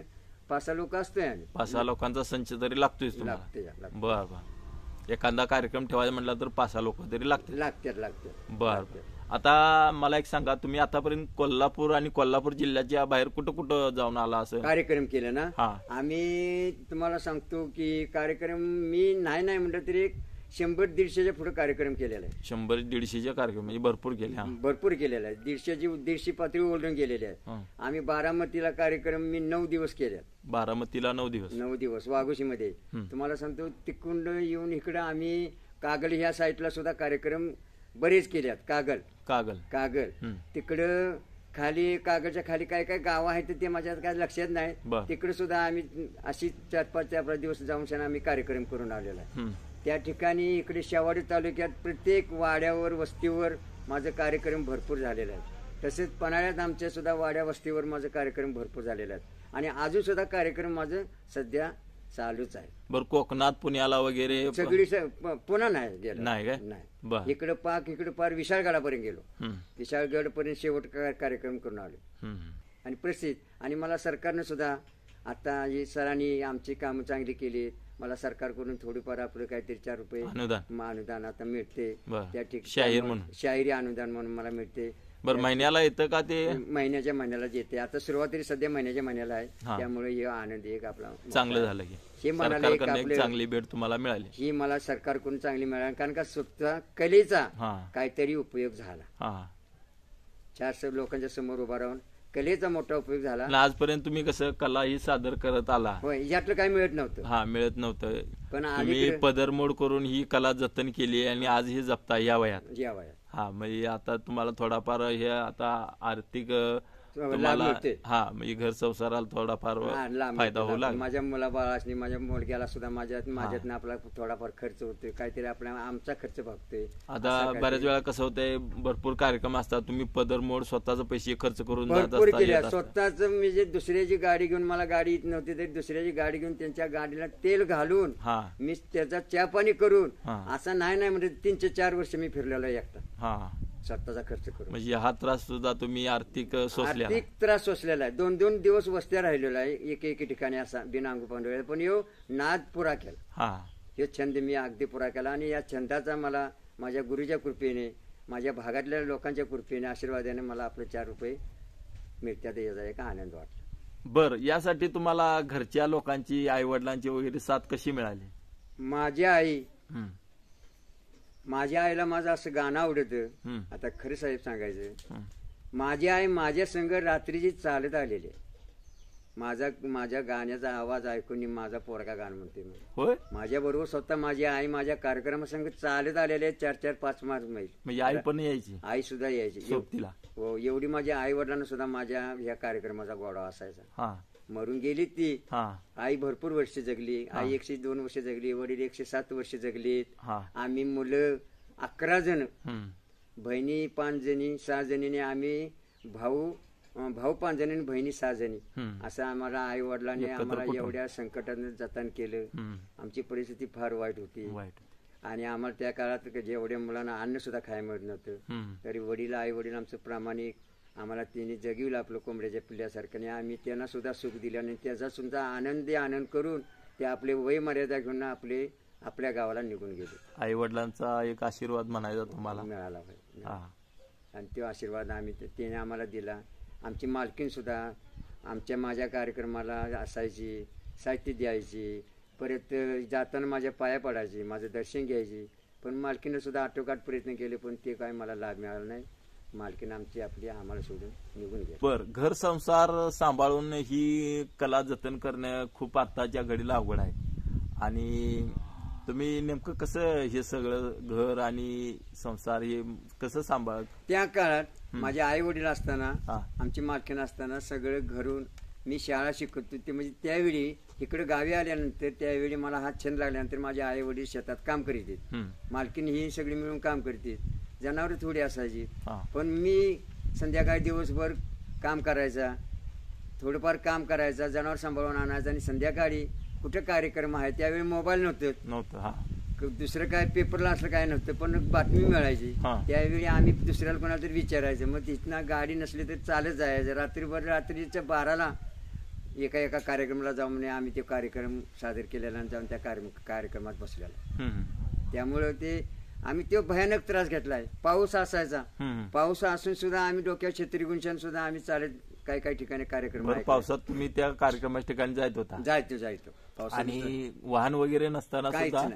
Speaker 1: 5-6 लोक असतोय आम्ही.
Speaker 2: 5-6 लोकांचा संच तरी लागतोय तुम्हाला?
Speaker 1: लागते
Speaker 2: बर बर. एखादा कार्यक्रम ठेवायचा म्हटलं तर 5-6 लोक तरी लागतील.
Speaker 1: लागते.
Speaker 2: बर. आता मला एक सांगा, तुम्ही आतापर्यंत कोल्हापूर आणि कोल्हापूर जिल्ह्याच्या बाहेर कुठं कुठं जाऊन आला असं?
Speaker 1: कार्यक्रम केले ना
Speaker 2: हा.
Speaker 1: आम्ही. तुम्हाला सांगतो की कार्यक्रम मी नाही म्हटलं तरी 100-150च्या पुढे कार्यक्रम केलेला आहे.
Speaker 2: 100-150चे कार्यक्रम म्हणजे भरपूर केले. हा.
Speaker 1: भरपूर केलेला आहे. 150ची पातळी ओढून गेलेली आहे.
Speaker 2: हा.
Speaker 1: आम्ही बारामतीला कार्यक्रम मी 9 दिवस केले.
Speaker 2: बारामतीला 9 दिवस?
Speaker 1: 9 दिवस वाघोशीमध्ये. तुम्हाला सांगतो तिकुंड येऊन इकडं आम्ही कागल ह्या साईडला सुद्धा कार्यक्रम बरेच केल्यात. कागल तिकडं खाली कागलच्या खाली काय काय गाव आहेत ते माझ्या काय लक्षात नाही. तिकडे सुद्धा आम्ही अशी 4-5 दिवस जाऊन आम्ही कार्यक्रम करून आलेला आहे. त्या ठिकाणी इकडे शेवाडी तालुक्यात प्रत्येक वाड्यावर वस्तीवर माझं कार्यक्रम भरपूर झालेला आहे. तसेच पन्हाळ्यात आमच्या सुद्धा वाड्या वस्तीवर माझं कार्यक्रम भरपूर झालेला आहे. आणि अजून सुद्धा कार्यक्रम माझं सध्या चालूच आहे.
Speaker 2: बरं, कोकणात पुण्याला वगैरे
Speaker 1: सगळी पुन्हा नाही गेलो.
Speaker 2: नाही काय?
Speaker 1: नाही. इकडे पार विशाळगडापर्यंत गेलो. विशाळगड पर्यंत शेवट कार्यक्रम करून आलो. आणि प्रसिद्ध. आणि मला सरकारनं सुद्धा आता ही सरांनी आमची कामं चांगली केली. मला सरकारकडून थोडीफार आपलं काहीतरी 4 रुपये अनुदान आता मिळते. त्या ठिकाणी शाहिरी अनुदान म्हणून मला मिळते.
Speaker 2: बरं, महिन्याला येतं का ते?
Speaker 1: महिन्याला येते. आता सुरुवातीला सध्या महिन्याच्या महिन्याला आहे. त्यामुळे हे आनंद एक आपला
Speaker 2: चांगलं झालं की
Speaker 1: हे मला
Speaker 2: चांगली भेट तुम्हाला मिळाली.
Speaker 1: ही मला सरकारकडून चांगली मिळाली, कारण का स्वतः कलेचा काहीतरी उपयोग झाला. 400 लोकांच्या समोर उभा राहून कलेचा मोठा उपयोग झाला.
Speaker 2: आजपर्यंत तुम्ही कसं कला ही सादर करत आला?
Speaker 1: यातलं काही मिळत नव्हतं.
Speaker 2: मिळत नव्हतं.
Speaker 1: पण
Speaker 2: तुम्ही पदरमोड करून ही कला जतन केली आणि आज ही जपता या वयात. म्हणजे आता तुम्हाला थोडाफार हे आता आर्थिक तुम्हाला म्हणजे घर संसाराला थोडाफार फायदा होऊ लागला.
Speaker 1: माझ्या मुलाबाळासनी माझ्या मुलग्याला सुद्धा माझ्यातनं आपला थोडाफार खर्च होतोय. काहीतरी आपला आमचा खर्च बघतोय.
Speaker 2: आता बऱ्याच वेळा कसं होतंय, भरपूर कार्यक्रम असतात, तुम्ही पदरमोड स्वतःचे पैसे खर्च करून
Speaker 1: भरपूर केले. स्वतःच म्हणजे दुसऱ्याची गाडी घेऊन, मला गाडी येत नव्हती तरी दुसऱ्याची गाडी घेऊन त्यांच्या गाडीला तेल घालून मी त्याचा चहा पाणी करून असं नाही म्हणजे 3-4 वर्ष मी फिरलेलो एकटा स्वतःचा खर्च करून.
Speaker 2: म्हणजे हा त्रास सुद्धा तुम्ही आर्थिक
Speaker 1: त्रास सोसलेला आहे. 2-2 दिवस वस्त्या राहिलेला आहे एक ठिकाणी असा बिनांगू पांडव. पण यो नाद पुरा केला. हे छंद मी अगदी पुरा केला. आणि या छंदाचा मला माझ्या गुरुच्या कृपेने, माझ्या भागातल्या लोकांच्या कृपेने, आशीर्वादाने मला आपले 4 रुपये मिळतात. याचा एक आनंद वाटला.
Speaker 2: बर, यासाठी तुम्हाला घरच्या लोकांची, आई वडिलांची वगैरे साथ कशी मिळाली?
Speaker 1: माझ्या आईला माझं असं गाणं आवडतं. आता खरं साहेब सांगायचं, माझी आई माझ्या संग रात्रीची चालत आलेली. माझ्या गाण्याचा आवाज ऐकून माझा पोरगा गाणं म्हणते. माझ्या बरोबर स्वतः माझी आई माझ्या कार्यक्रमासंग चालत आलेले 4-5 मैल.
Speaker 2: आई पण यायची?
Speaker 1: आई सुद्धा यायची. हो, एवढी माझ्या आई वडिलांना सुद्धा माझ्या ह्या कार्यक्रमाचा गोडवा असायचा. मरून गेली ती आई. भरपूर वर्ष जगली. आई 102 वर्ष जगली. वडील 107 वर्ष जगलीत. आम्ही मुलं 11 जण, बहिणी 5 जणी, 6 जणीने आम्ही, भाऊ 5 जणी, बहिणी 6 जणी. असं आम्हाला आई वडिलांनी आम्हाला एवढ्या संकटानं जतन केलं. आमची परिस्थिती फार वाईट होती. आणि आम्हाला त्या काळात जेवढ्या मुलांना अन्न सुद्धा खायला मिळत नव्हतं. तरी वडील, आई वडील आमचं प्रामाणिक, आम्हाला त्यांनी जगविलं आपलं कोंबड्याच्या पिल्ल्यासारखं. आम्ही त्यांना सुद्धा सुख दिलं आणि त्याचा सुद्धा आनंद करून ते आपले वय मर्यादा घेऊन आपले आपल्या गावाला निघून गेले.
Speaker 2: आई वडिलांचा एक आशीर्वाद म्हणायचा तुम्हाला
Speaker 1: मिळाला पाहिजे. आणि तो आशीर्वाद त्याने आम्हाला दिला. आमची मालकीन सुद्धा माझ्या कार्यक्रमाला असायची, साहित्य द्यायची, परत जाताना माझ्या पाया पडायची, माझं दर्शन घ्यायची. पण मालकीनं सुद्धा आटोकाट प्रयत्न केले, पण ते काय मला लाभ मिळाला नाही. मालकीन आमची आपली आम्हाला सोडून निघून गेली.
Speaker 2: बरं, घर संसार सांभाळून ही कला जतन करणं खूप आताच्या घडीला अवघड आहे. आणि तुम्ही नेमकं कसं हे सगळं घर आणि संसार हे कसं सांभाळत?
Speaker 1: त्या काळात माझे आई वडील असताना, आमची मालकीन असताना सगळं घरून मी शाळा शिकत होते. म्हणजे त्यावेळी इकडे गावी आल्यानंतर त्यावेळी मला हात छंद लागल्यानंतर माझे आई वडील शेतात काम करीत आहेत. मालकीन ही सगळी मिळून काम करते. जनावर थोडी असायची, पण मी संध्याकाळी दिवसभर काम करायचा, थोडंफार काम करायचा, जनावर सांभाळून आणायचं. आणि संध्याकाळी कुठे कार्यक्रम आहे त्यावेळी मोबाईल नव्हतं, दुसरं काय पेपरला असलं काय नव्हतं, पण बातमी मिळायची. त्यावेळी आम्ही दुसऱ्याला कोणाला तरी विचारायचं. मग तिथनं गाडी नसली तर चालत जायचं. रात्रीच्या 12ला एका कार्यक्रमाला जाऊन म्हणजे आम्ही ते कार्यक्रम सादर केलेला आणि जाऊन त्या कार्यक्रमात बसलेला. त्यामुळं आम्ही तो भयानक त्रास घेतलाय. पाऊस असायचा, पाऊस असून सुद्धा आम्ही डोक्यावर छत्री गुंशान सुद्धा आम्ही चालत काही ठिकाणी कार्यक्रम.
Speaker 2: पावसात तुम्ही त्या कार्यक्रमाच्या ठिकाणी जायत होता?
Speaker 1: जायचो.
Speaker 2: आणि वाहन वगैरे नसताना सुद्धा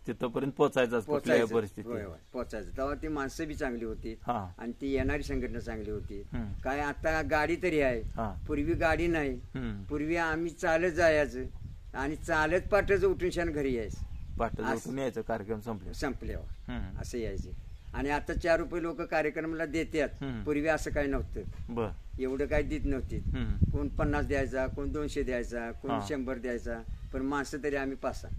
Speaker 2: तिथपर्यंत पोहोचायचं परिस्थिती
Speaker 1: पोहोचायचं. तेव्हा ती माणसं बी चांगली होती आणि ती येणारी संघटना चांगली होती. काय आता गाडी तरी आहे, पूर्वी गाडी नाही. पूर्वी आम्ही चालत जायचं आणि चालत पाठच उठून शान घरी यायचं.
Speaker 2: यायचं कार्यक्रम
Speaker 1: संपल्यावर असं यायचे. आणि आता 4 रुपये लोक कार्यक्रमाला देतात. पूर्वी असं काही नव्हतं, एवढं काही देत नव्हती. कोण 50 द्यायचा, कोण 200 द्यायचा, कोण 100 द्यायचा. पण माणसं तरी आम्ही 5-6.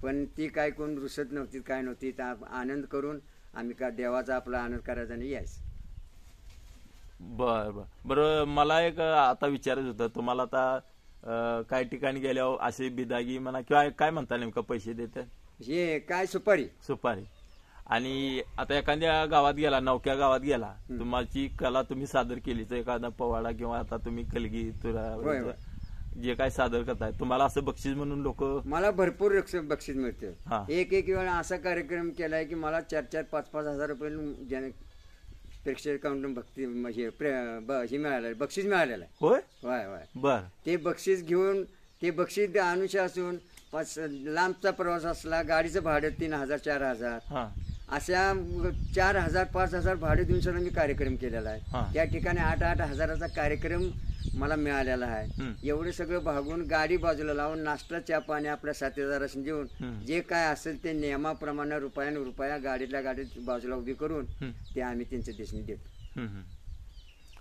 Speaker 1: पण ती काय कोण रुसत नव्हती, काय नव्हती. आनंद करून आम्ही का देवाचा आपला आनंद करायचा आणि यायचं.
Speaker 2: बरं, मला एक आता विचारायचं होतं तुम्हाला. आता काही ठिकाणी गेल्यावर असे बिदागी म्हणा किंवा काय म्हणता नेमकं पैसे देतात?
Speaker 1: हे काय सुपारी.
Speaker 2: आणि आता एखाद्या गावात गेला, नवक्या गावात गेला, तुमची कला तुम्ही सादर केली तर एखादा पवाडा किंवा आता तुम्ही कलगी तुरा जे काय सादर करताय, तुम्हाला असं बक्षीस म्हणून लोक?
Speaker 1: मला भरपूर बक्षीस मिळते. एक वेळा असा कार्यक्रम केलाय की मला 4-4, 5-5 हजार रुपये प्रेक्षक भक्ती हे मिळालं, बक्षीस मिळालेलं आहे.
Speaker 2: होय. बर.
Speaker 1: ते बक्षीस घेऊन ते बक्षीस अनुषा असून लांबचा प्रवास असला, गाडीचं भाडं 3,000-4,000 अशा 4,000-5,000 भाडे देऊन सुद्धा मी कार्यक्रम केलेला आहे. त्या ठिकाणी 8-8 हजाराचा कार्यक्रम मला मिळालेला आहे. एवढं सगळं भागून गाडी बाजूला लावून नाश्ता चहा पाणी आपल्या साथीदाराशी देऊन जे काय असेल ते नियमाप्रमाणे रुपया गाडीतल्या गाडीत बाजूला उभी करून ते आम्ही त्यांच्या देशनी देतो.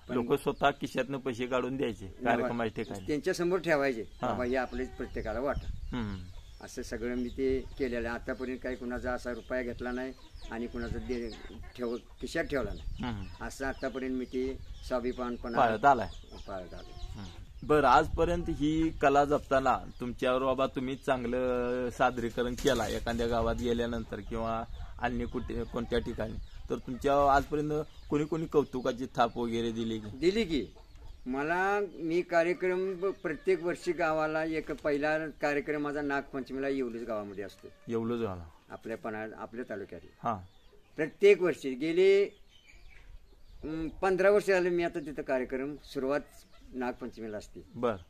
Speaker 2: लोक स्वतः खिशातनं पैसे काढून द्यायचे कार्यक्रमाच्या ठिकाणी,
Speaker 1: त्यांच्या समोर ठेवायचे, बाबा हे आपले प्रत्येकाला वाटा. असं सगळं मी ते केलेलं आहे. आतापर्यंत काही कुणाचा असा रुपया घेतला नाही आणि कुणाचा खिशात ठेवला नाही. असं आतापर्यंत मी ते स्वाभिमानपणा
Speaker 2: पाळत आलाय. बरं, आजपर्यंत ही कला जपताना तुमच्यावर बाबा तुम्ही चांगलं सादरीकरण केला एखाद्या गावात गेल्यानंतर किंवा अन्य कोणत्या ठिकाणी, तर तुमच्या आजपर्यंत कोणी कोणी कौतुकाची थाप वगैरे दिली की?
Speaker 1: मी कार्यक्रम प्रत्येक वर्षी गावाला एक पहिला कार्यक्रम माझा नागपंचमीला येवलूच गावामध्ये असतो.
Speaker 2: येवलूच गावाला
Speaker 1: आपल्या तालुक्यात प्रत्येक वर्षी गेले 15 वर्ष झाले मी आता तिथं कार्यक्रम सुरुवात नागपंचमीला असते.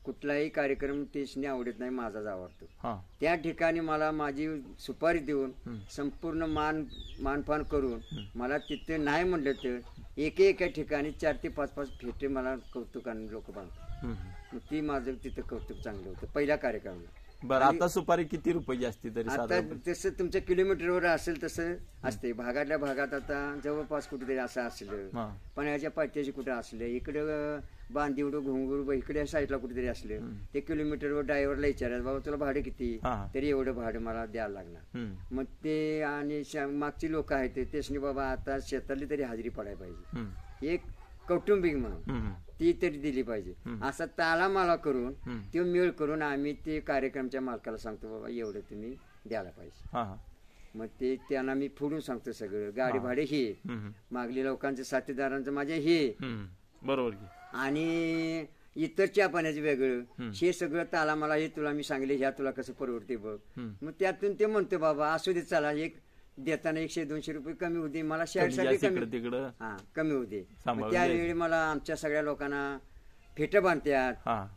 Speaker 1: कुठलाही कार्यक्रम तेचने आवडत नाही, माझाच आवडतो. त्या ठिकाणी मला माझी सुपारी देऊन संपूर्ण मानपान करून मला तिथे नाही म्हणलं तर एका ठिकाणी 4 ते 5 फेटे मला कौतुकाने लोक बांधतात. ती माझं तिथं कौतुक चांगलं होतं पहिल्या कार्यक्रमाला.
Speaker 2: बरं, आता सुपारी किती रुपयाची असते तरी?
Speaker 1: आता जसं तुमच्या किलोमीटरवर असेल तसं असते. भागातल्या भागात आता जवळपास कुठेतरी असं असलं, पण्याच्या पाट्याची कुठे असलं, इकडे बांदिवडं घोंगूर इकडे साईडला कुठेतरी असलं, ते किलोमीटरवर ड्रायव्हरला विचारायचं, बाबा तुला भाडं किती, तरी एवढं भाडं मला द्यायला लागणार. मग ते आणि मागची लोक आहेत तेच बाबा आता शेतातली तरी हजेरी पडायला पाहिजे, एक कौटुंबिक म्हणून ती तरी दिली पाहिजे. असा ताला माला करून तो मेळ करून आम्ही ते कार्यक्रमच्या मालकाला सांगतो, बाबा एवढं तुम्ही द्यायला पाहिजे. मग ते त्यांना मी फोडून सांगतो सगळं. गाडी भाडे हे, मागली लोकांचे साथीदारांचं माझ्या हे,
Speaker 2: बरोबर.
Speaker 1: आणि इतर चहा पाण्याचं वेगळं, हे सगळं ताला मला हे तुला मी सांगले, ह्या तुला कसं परवडते बघ. मग त्यातून ते म्हणतो बाबा असू दे, चला एक देताना 100-200 रुपये कमी होते, मला शेअरसाठी कमी होते. त्यावेळी मला आमच्या सगळ्या लोकांना फेट बांधतात,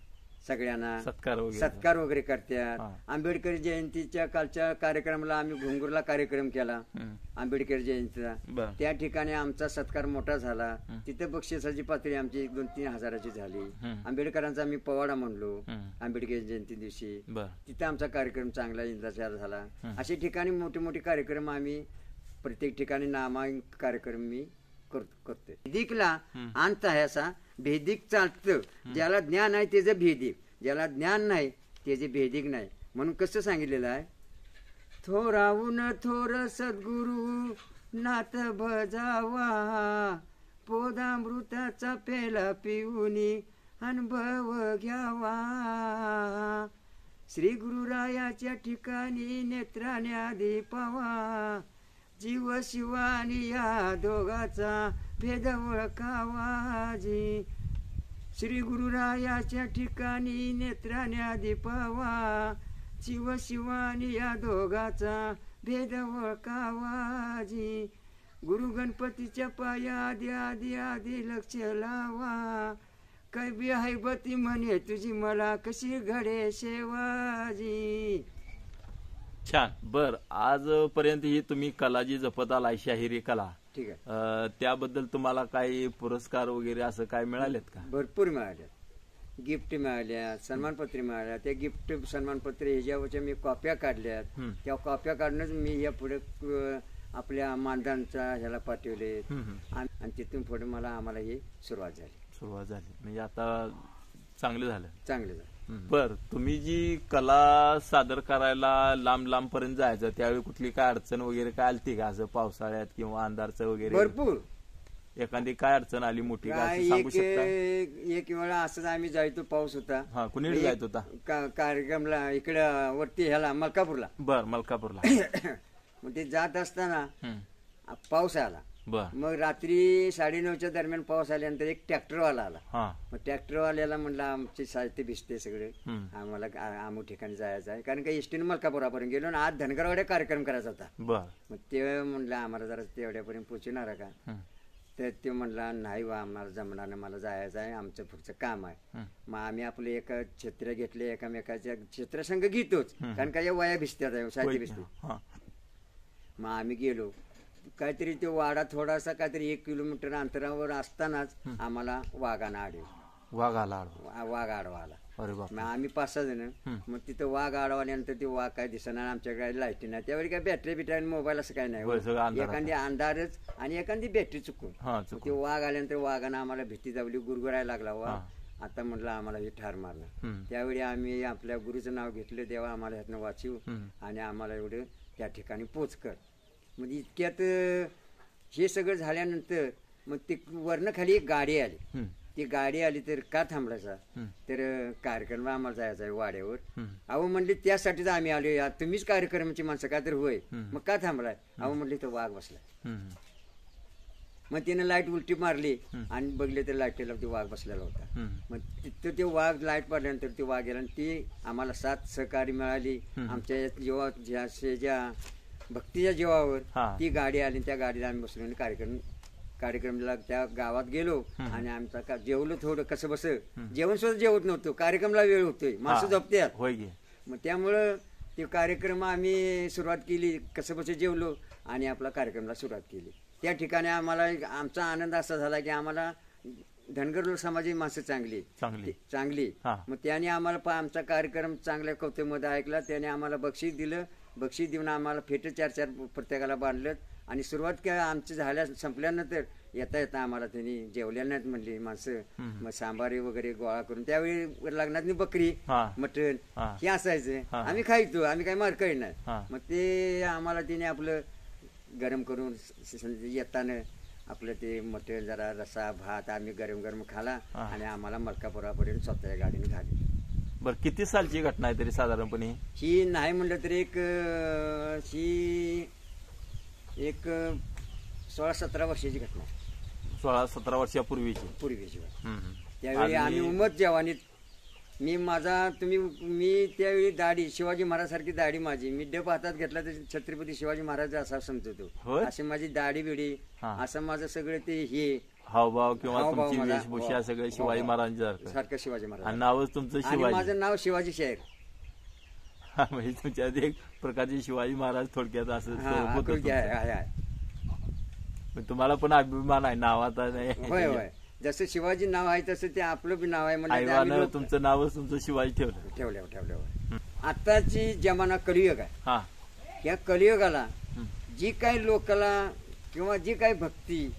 Speaker 1: सगळ्यांना सत्कार वगैरे करतात. आंबेडकर जयंतीच्या कालच्या कार्यक्रमाला आम्ही घुंगुरला कार्यक्रम केला आंबेडकर जयंतीचा. त्या ठिकाणी आमचा सत्कार मोठा झाला. तिथं बक्षिसाची पातळी आमची 1-2-3 हजाराची झाली. आंबेडकरांचा आम्ही पवाडा म्हणलो आंबेडकर जयंती दिवशी. तिथं आमचा कार्यक्रम चांगला इंद्राचा झाला. अशा ठिकाणी मोठे मोठे कार्यक्रम आम्ही प्रत्येक ठिकाणी नामांकित कार्यक्रम मी करतोय. भेदिकला अंत आहे असा, भेदिक चालतं. ज्याला ज्ञान आहे त्याचं भेदिक, ज्याला ज्ञान नाही त्याचे भेदिक नाही. म्हणून कसं सांगितलेलं आहे, थोराहून थोर सद्गुरु नाथ भजावा, पोदामृताचा पेला पिऊनी अनुभव घ्यावा. श्री गुरुरायाच्या ठिकाणी नेत्राने आधी पावा, जीव शिवानी या दोघाचा भेद ओळखावा. जी श्री गुरुरायाच्या ठिकाणी नेत्राने आधी पावा, जीव शिवानी या दोघाचा भेद ओळखावा. जी गुरु गणपतीच्या पाया आधी आधी आधी लक्ष लावा, कैबी हैबती म्हणे तुझी मला कशी घडे शेवाजी.
Speaker 2: छान. बर, आजपर्यंत ही तुम्ही कला जी जपत आलाय, शाहिरी कला,
Speaker 1: ठीक आहे,
Speaker 2: त्याबद्दल तुम्हाला काही पुरस्कार वगैरे असं काय मिळालेत का?
Speaker 1: भरपूर मिळाल्या, गिफ्ट मिळाल्या, सन्मानपत्र मिळाल्या. त्या गिफ्ट सन्मानपत्र ह्याच्यावरच्या मी कॉप्या काढल्यात. त्या कॉप्या काढूनच मी या पुढे आपल्या मानधनचा ह्याला पाठवले आणि तिथून पुढे आम्हाला ही सुरुवात झाली.
Speaker 2: म्हणजे आता चांगलं झालं.
Speaker 1: बर,
Speaker 2: तुम्ही जी कला सादर करायला लांब लांब पर्यंत जायचं, त्यावेळी कुठली काय अडचण वगैरे काय आलती का, असं पावसाळ्यात किंवा अंधारचं वगैरे?
Speaker 1: भरपूर.
Speaker 2: एखादी काय अडचण आली मोठी सांगू शकता?
Speaker 1: एक वेळा असंच आम्ही जायचो, पाऊस होता.
Speaker 2: कुणीकडे जायचं होता?
Speaker 1: कार्यक्रमला इकडं वरती ह्याला मलकापूरला.
Speaker 2: बर, मलकापूरला.
Speaker 1: मग ते जात असताना पाऊस आला. मग रात्री 9:30च्या दरम्यान पाऊस आल्यानंतर एक ट्रॅक्टरवाला आला. मग ट्रॅक्टरवाल्याला म्हणलं आमचे साहित्य भिजते सगळे, आम्हाला अमुक ठिकाणी जायचं आहे, कारण का एसटीने मलकापुरापर्यंत गेलो ना. आज धनगरवाड्या कार्यक्रम करायचा होता. मग ते म्हणलं आम्हाला जरा तेवढ्यापर्यंत पोहोचणार का? तर ते म्हणला नाही बा, आम्हाला जमणार नाही, मला जायचं आहे, आमचं पुढचं काम आहे. मग आम्ही आपले एक छत्र्या घेतले, एकामेकाच्या छत्र्यासंघ घेतोच, कारण का या वया भिजत्यात, साहित्य भिजते. मग आम्ही गेलो. काहीतरी तो वाडा थोडासा काहीतरी 1 किलोमीटर अंतरावर असतानाच आम्हाला वाघ आडवा आला. मग आम्ही 5-6 जण. मग तिथं वाघ आडवाल्यानंतर ते वाघ काय दिसणार, आमच्याकडे लाईटी नाही त्यावेळी, काय बॅटरी बिटरी मोबाईल असं काय नाही, एखादी अंधारच आणि एखादी बॅटरी चुकून. ते वाघ आल्यानंतर वाघानं आम्हाला भीती जावली, गुरगुरायला लागला वाघ. आता म्हटलं आम्हाला हे ठार मारणार. त्यावेळी आम्ही आपल्या गुरुचं नाव घेतलं, देवा आम्हाला ह्यातनं वाचू आणि आम्हाला एवढं त्या ठिकाणी पोच कर. म्हणजे इतक्यात हे सगळं झाल्यानंतर मग ते वरनं खाली एक गाडी आली. ती गाडी आली तर का थांबलायचा, तर कार्यक्रम आम्हाला जायचा आहे वाड्यावर. अहो म्हणले त्यासाठीच आम्ही आलो, तुम्हीच कार्यक्रमाची माणसं का तर होय, मग का थांबलाय? अहो म्हणले तो वाघ बसलाय. मग तिने लाईट उलटी मारली आणि बघले तर लाईटीला ते वाघ बसलेला होता. मग तिथं ते वाघ लाईट पडल्यानंतर ते वाघ गेला आणि ती आम्हाला 7 सहकारी मिळाली. आमच्या ज्या भक्तीच्या जीवावर ती गाडी आली, त्या गाडीला आम्ही बसलो आणि कार्यक्रमाला त्या गावात गेलो आणि आमचा जेवलो थोडं कसं बस, जेवण सुद्धा जेवत नव्हतं, कार्यक्रमाला वेळ होतोय, माणसं झोपत्यात. मग त्यामुळं ते कार्यक्रम आम्ही सुरुवात केली, कसं बस जेवलो आणि आपला कार्यक्रमाला सुरुवात केली. त्या ठिकाणी आम्हाला आमचा आनंद असा झाला की आम्हाला धनगर समाजाची माणसं चांगली. मग त्याने आम्हाला आमचा कार्यक्रम चांगल्या कौतुकमध्ये ऐकला, त्याने आम्हाला बक्षीस दिलं. बक्षीस देऊन आम्हाला फेट 4-4 प्रत्येकाला बांधलं आणि सुरुवात काय आमची संपल्यानंतर येता आम्हाला त्यांनी जेवल्या नाहीत म्हणली माणसं. मग सांबारे वगैरे गोळा करून, त्यावेळी लग्नातली बकरी मटण हे असायचं, आम्ही खायचो, आम्ही काही मारकळी नाही. मग ते आम्हाला तिने आपलं गरम करून येताना आपलं ते मटण जरा रसा भात आम्ही गरम खाला आणि आम्हाला मलकापुरापर्यंत स्वतःच्या गाडीने घाली.
Speaker 2: बर, किती सालची घटना आहे तरी साधारणपणे
Speaker 1: ही? नाही म्हणलं तरी एक 16-17 वर्षाची घटना.
Speaker 2: 16-17 वर्षापूर्वीची.
Speaker 1: त्यावेळी आम्ही उमत जवानीत मी त्यावेळी दाढी शिवाजी महाराज सारखी दाढी माझी, मी डब हातात घेतला तर छत्रपती शिवाजी महाराज असा समजतो, अशी माझी दाढी बिडी, असं माझं सगळं ते हे
Speaker 2: हावभाव किंवा तुमची वेशभूषा सगळं शिवाजी महाराजांच्या
Speaker 1: सारखं शिवाजी महाराज.
Speaker 2: आणि नावच तुमचं शिवाजी.
Speaker 1: माझं नाव शिवाजी शाहीर.
Speaker 2: म्हणजे तुमच्यात एक प्रकारचे शिवाजी महाराज थोडक्यात असं तुम्हाला पण अभिमान आहे नावाचा.
Speaker 1: होय होय, जसं शिवाजी नाव आहे तसं ते आपलं बी नाव आहे. म्हणजे
Speaker 2: तुमचं नावच तुमचं शिवाजी
Speaker 1: ठेवलं. आताची जमाना कलियुग आहे. या कलियुगाला जी काही लोकाला किंवा जी काही भक्ती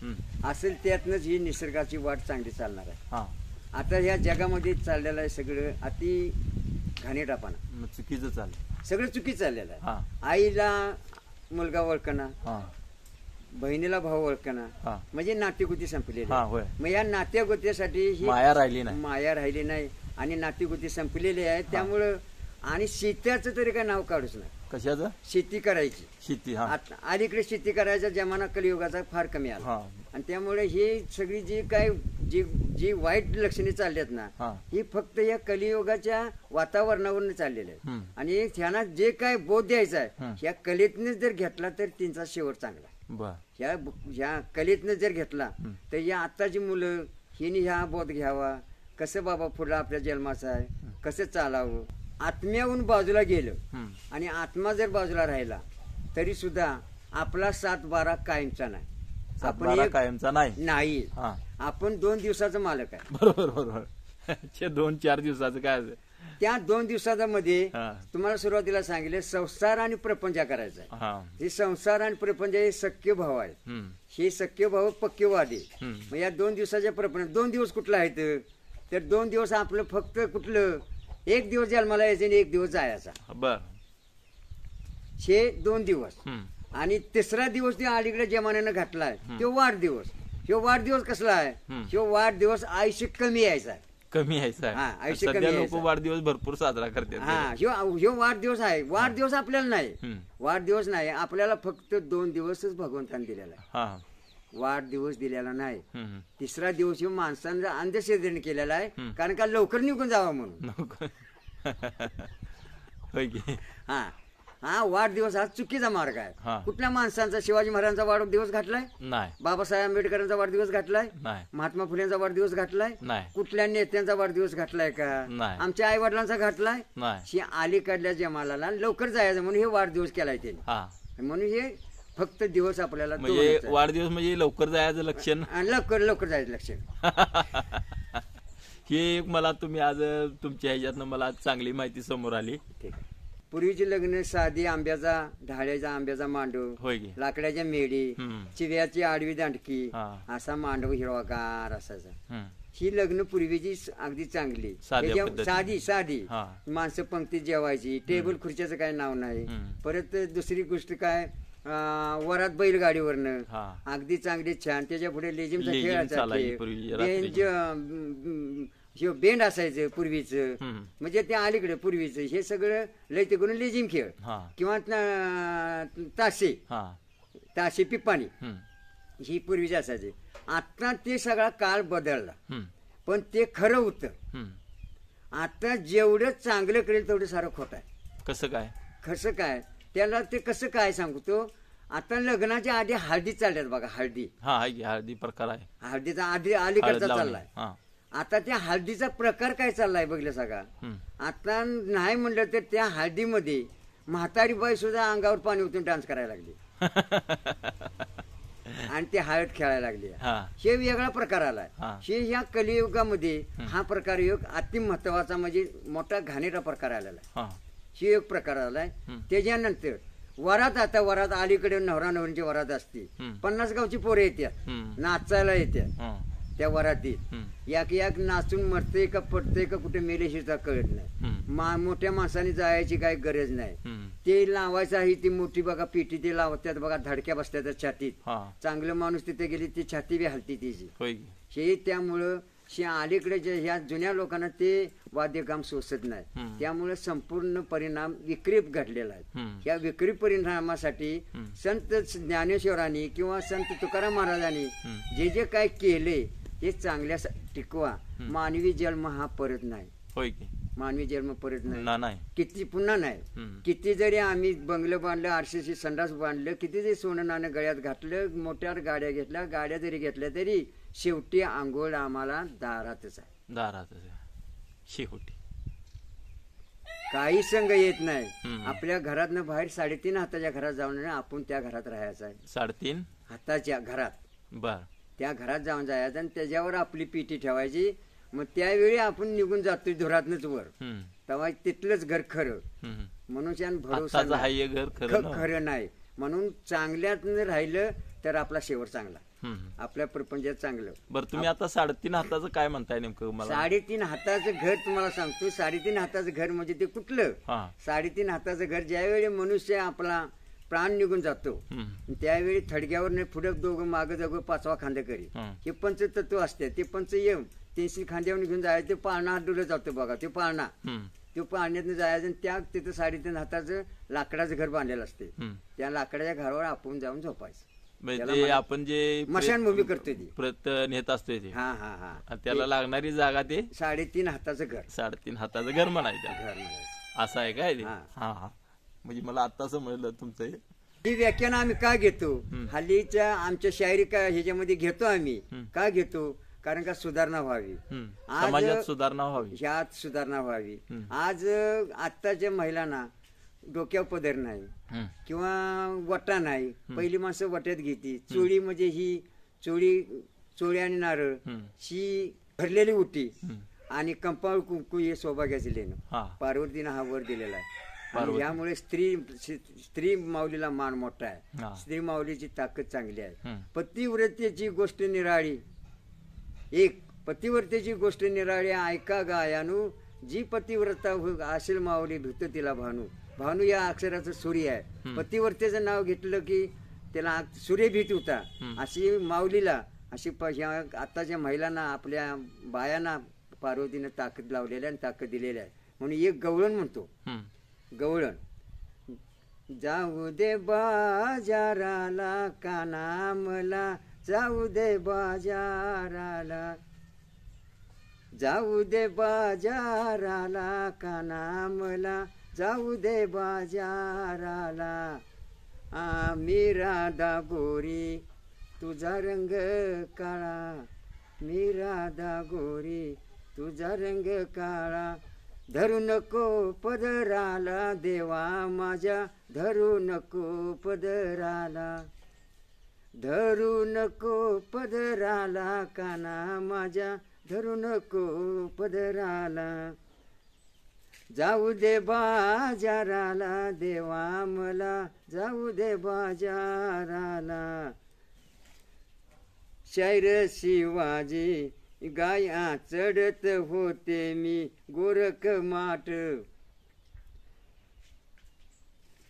Speaker 1: असेल त्यातनच ही निसर्गाची वाट चांगली चालणार आहे. आता ह्या जगामध्ये चाललेलं आहे सगळं अति घाणेरडापणा,
Speaker 2: चुकीचं चाललं,
Speaker 1: सगळं चुकी चाललेलं आहे. आईला मुलगा ओळखणं, बहिणीला भाऊ ओळखणं, म्हणजे नातेगुती संपलेली. मग या नातेगुतीसाठी ही
Speaker 2: माया
Speaker 1: राहिली नाही आणि नातेगुती संपलेली आहे. त्यामुळं आणि शेत्याचं तरी काय नाव काढूच नाही.
Speaker 2: कशाचं?
Speaker 1: शेती करायची.
Speaker 2: शेती
Speaker 1: अलीकडे शेती करायचा जमाना कलियुगाचा फार कमी आला. आणि त्यामुळे ही सगळी जी वाईट लक्षणे चालल्यात ना, ही फक्त या कलियुगाच्या वातावरणावरून चाललेली आहे. आणि त्यांना जे काय बोध द्यायचा आहे या कलेतनच जर घेतला तर त्यांचा शेवट चांगला. ह्या कलेतनं जर घेतला तर या आत्ताची मुलं हिने ह्या बोध घ्यावा, कसं बाबा पुढला आपल्या जन्माचा आहे, कसं चालावं. आत्म्याहून बाजूला गेलं आणि आत्मा जर बाजूला राहिला तरी सुद्धा आपला 7-12 कायमचा नाही.
Speaker 2: आपण कायमचा नाही.
Speaker 1: आपण 2 दिवसाचा मालक आहे.
Speaker 2: बरोबर. 2-4 दिवसाचं काय?
Speaker 1: त्या 2 दिवसाच्या मध्ये तुम्हाला सुरुवातीला सांगितलं संसार आणि प्रपंच करायचा आहे. हे संसार आणि प्रपंच हे सख्य भाव आहे. हे सख्य भाव पक्केवादी. मग या 2 दिवसाच्या प्रपंच 2 दिवस कुठला आहेत तर 2 दिवस आपलं फक्त कुठलं 1 दिवस जन्माला यायचं आणि 1 दिवस जायचा. हे 2 दिवस. आणि 3रा दिवस ते अलीकडे जमान्यानं घातलाय तो वाढदिवस. ह्यो वाढदिवस कसला आहे? ह्यो वाढदिवस आयुष्य कमी यायचा.
Speaker 2: आयुष्य कमी. लोक वाढदिवस भरपूर साजरा करतात.
Speaker 1: ह्यो वाढदिवस आहे. वाढदिवस आपल्याला नाही. वाढदिवस नाही आपल्याला, फक्त 2 दिवसच भगवंताने दिलेला आहे. वाढदिवस दिलेला नाही. 3रा दिवस ह्यो माणसानं अंधश्रद्धेने केलेला आहे, कारण का लवकर निघून जावा म्हणून. वाढदिवस हा चुकीचा मार्ग आहे. कुठल्या माणसांचा? शिवाजी महाराजांचा वाढदिवस घातलाय नाही, बाबासाहेब आंबेडकरांचा वाढदिवस घातलाय नाही, महात्मा फुलेंचा वाढदिवस घातलाय नाही, कुठल्या नेत्यांचा वाढदिवस घातलाय का? आमच्या आई वडिलांचा घातलाय नाही. अलीकडल्या जमाला लवकर जायचं म्हणून हे वाढदिवस केलाय त्यांनी. म्हणून हे फक्त दिवस आपल्याला
Speaker 2: वाढदिवस म्हणजे लवकर जायचं लक्षण,
Speaker 1: लवकर जायचं लक्षण.
Speaker 2: हे एक मला तुम्ही आज तुमच्या ह्याच्यातनं मला चांगली माहिती समोर आली.
Speaker 1: ठीक आहे. पूर्वीची लग्न साधी ढाळ्याचा आंब्याचा मांडव, लाकडाच्या मेढी, चिव्याची आडवी दांडकी, असा मांडव हिरवागार असायचा. ही लग्न पूर्वीची अगदी चांगली साधी माणसं पंक्तीत जेवायची. टेबल खुर्च्याचं काय नाव नाही. परत दुसरी गोष्ट काय, वरात बैलगाडीवरनं अगदी चांगली छान. त्याच्या पुढे लेझिमचा खेळाचा बेंड असायचं पूर्वीचं. म्हणजे त्या अलीकडे पूर्वीचं हे सगळं लयते करून लेझिम खेळ किंवा ताशे पिप्पाणी ही पूर्वीचे असायचे. आता ते सगळा काळ बदलला, पण ते खरं होतं. आता जेवढं चांगलं करेल तेवढं सारं खोटं आहे. कसं काय त्याला ते कसं काय सांगतो. आता लग्नाच्या आधी हळदी चालल्यात बघा.
Speaker 2: हळदी प्रकार आहे.
Speaker 1: हळदीचा आधी अलीकडचा चाललाय. आता त्या हळदीचा प्रकार काय चाललाय बघलं सगळा. आता नाही म्हणलं तर त्या हळदीमध्ये म्हातारी बाई सुद्धा अंगावर पाणी ओतून डान्स करायला लागली आणि ते हळद खेळायला लागली. हे वेगळा प्रकार आलाय. हे ह्या कलियुगामध्ये हा प्रकार योग अति महत्वाचा म्हणजे मोठा घाणेरडा प्रकार आलेला आहे. हे एक प्रकार आलाय. त्याच्यानंतर वरात. आता वरात अलीकडे नवरा नवरीची वरात असते. 50 गावची पोरं येतात, नाचायला येतात त्या वरातीत. एक नाचून मरते का पडते का कुठे मेलेशीचा कळत नाही. मोठ्या माणसाने जायची काही गरज नाही. ते लावायचं आहे ती मोठी बघा पेटी ते लावतात बघा, धडक्या बसतात छातीत. चांगलं माणूस तिथे गेली ती छाती बी हलती त्याची. हे त्यामुळं अलीकडे ह्या जुन्या लोकांना ते वाद्यकाम सोसत नाही. त्यामुळे संपूर्ण परिणाम विकृप घडलेला आहे. या विकृप परिणामासाठी संत ज्ञानेश्वरांनी किंवा संत तुकाराम महाराजांनी जे जे काय केले ते चांगल्या टिकवा मानवी जन्म हा परत नाही.
Speaker 2: होय की
Speaker 1: मानवी जन्म परत नाही.
Speaker 2: नाही
Speaker 1: किती पुन्हा नाही. किती जरी आम्ही बंगलं बांधलं, आरसीसी संडास बांधलं, किती जरी सोनं नाणं गळ्यात घातलं, मोठ्या गाड्या घेतल्या, गाड्या जरी घेतल्या तरी शेवटी आंघोळ आम्हाला दारातच आहे.
Speaker 2: दारातच आहे शेवटी.
Speaker 1: काही संघ येत नाही. आपल्या घरातनं बाहेर 3.5 हाताच्या घरात जाऊन आपण त्या घरात राहायचं आहे.
Speaker 2: 3.5
Speaker 1: हाताच्या घरात.
Speaker 2: बर.
Speaker 1: त्या घरात जाऊन जायचं आणि त्याच्यावर आपली पिठी ठेवायची. मग त्यावेळी आपण निघून जातो धुरातनच वर. तेव्हा तिथलंच घर खरं. म्हणून भरोसा खरं नाही. म्हणून चांगल्यातनं राहिलं तर आपला शेवट चांगला, आपल्या प्रपंचात चांगलं.
Speaker 2: बरं, तुम्ही आता 3.5 हाताचं काय म्हणताय नेमकं मला?
Speaker 1: 3.5 हाताचं घर तुम्हाला सांगतो. 3.5 हाताचं घर म्हणजे ते कुठलं? 3.5 हाताचं घर ज्यावेळी मनुष्य आपला प्राण निघून जातो त्यावेळी थडग्यावर पुढे दोघं मागं जागो 5वा खांदा करी. हे पंचतत्व असते. ते पंचयम 300 खांद्यावर घेऊन जायचं. ते पाळणा डुलं जातो बघा. ते पाळणा, ते पाळण्यातनं जायचं आणि त्या तिथं 3.5 हाताचं लाकडाचं घर बांधलेलं असते. त्या लाकडाच्या घरावर आपण जाऊन झोपायचं.
Speaker 2: आपण जे
Speaker 1: मशानभूमी करतोय ती
Speaker 2: प्रत नेत असतोय ते.
Speaker 1: हा हा हा.
Speaker 2: त्याला लागणारी जागा ते
Speaker 1: 3.5 हाताचं घर.
Speaker 2: 3.5 हाताचं घर म्हणायचं.
Speaker 1: घर म्हणायचं.
Speaker 2: असं आहे काय ते? हा हा. म्हणजे मला आता समजलं तुमचं.
Speaker 1: ही व्याख्यान आम्ही का घेतो? हल्लीच्या आमच्या शायरी का ह्याच्यामध्ये घेतो आम्ही. का घेतो? कारण का सुधारणा व्हावी,
Speaker 2: समाजात सुधारणा व्हावी,
Speaker 1: ह्यात सुधारणा व्हावी. आज आत्ताच्या महिलांना डोक्यावर पदर नाही किंवा वटा नाही. पहिली माणसं वट्यात घेती. चोळी म्हणजे ही चोळी आणि नारळ ही भरलेली उटी आणि कंपाळ कुंकू हे सौभाग्याचं लेणं पार्वतीनं हा वर दिलेला आहे. यामुळे स्त्री माऊलीला मान मोठा आहे. स्त्री माऊलीची ताकद चांगली आहे. पतिव्रतेची गोष्ट निराळी. एक पतिव्रतेची गोष्ट निराळी ऐका गायानू. जी पतिव्रता असेल माऊली भित तिला भानू. भानू या अक्षराचं सूर्य आहे. पतिव्रतेचं नाव घेतलं की त्याला सूर्य भीत होता. अशी माऊलीला अशी आताच्या महिलांना आपल्या बायांना पार्वतीनं ताकद लावलेल्या आणि ताकद दिलेल्या आहे. म्हणून एक गवळण म्हणतो. गवळण. जाऊ दे बाजाराला काना मला, जाऊ दे बाजाराला, जाऊ दे बाजाराला काना मला, जाऊ दे बाजाराला. मी राधा गोरी तुझा रंग काळा, मी राधा गोरी तुझा रंग काळा. धरू नको पदराला देवा माझ्या, धरू नको पदराला, धरू नको पदराला काना माझ्या, धरू नको पदराला. जाऊ दे बाजाराला देवा मला, जाऊ दे बाजाराला. शायर शिवाजी गाया चढत होते मी गोरख माठ,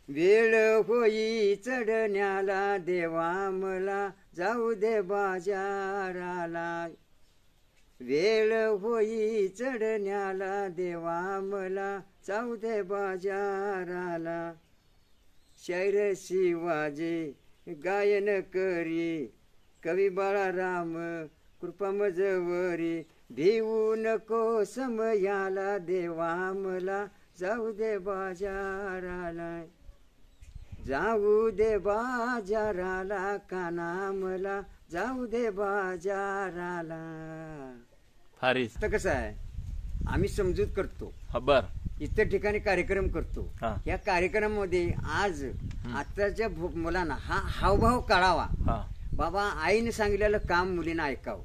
Speaker 1: वेळ होई चढण्याला देवा मला, जाऊ दे बाजाराला. वेळ होई चढण्याला देवा मला, जाऊ दे बाजाराला. शायर शिवाजी गायन करी कवी बाळाराम कृपा मजवरी. भिवू नको समयाला देवा मला, जाऊ दे बाजाराला, जाऊ दे बाजाराला काना मला, जाऊ दे बाजाराला.
Speaker 2: फारीच
Speaker 1: तर कसं आहे आम्ही समजूत करतो.
Speaker 2: बर.
Speaker 1: इतर ठिकाणी कार्यक्रम करतो. या कार्यक्रमामध्ये आज आताच्या मुलांना हा हावभाव कळावा. बाबा आईने सांगितलेलं काम मुलींना ऐकावं.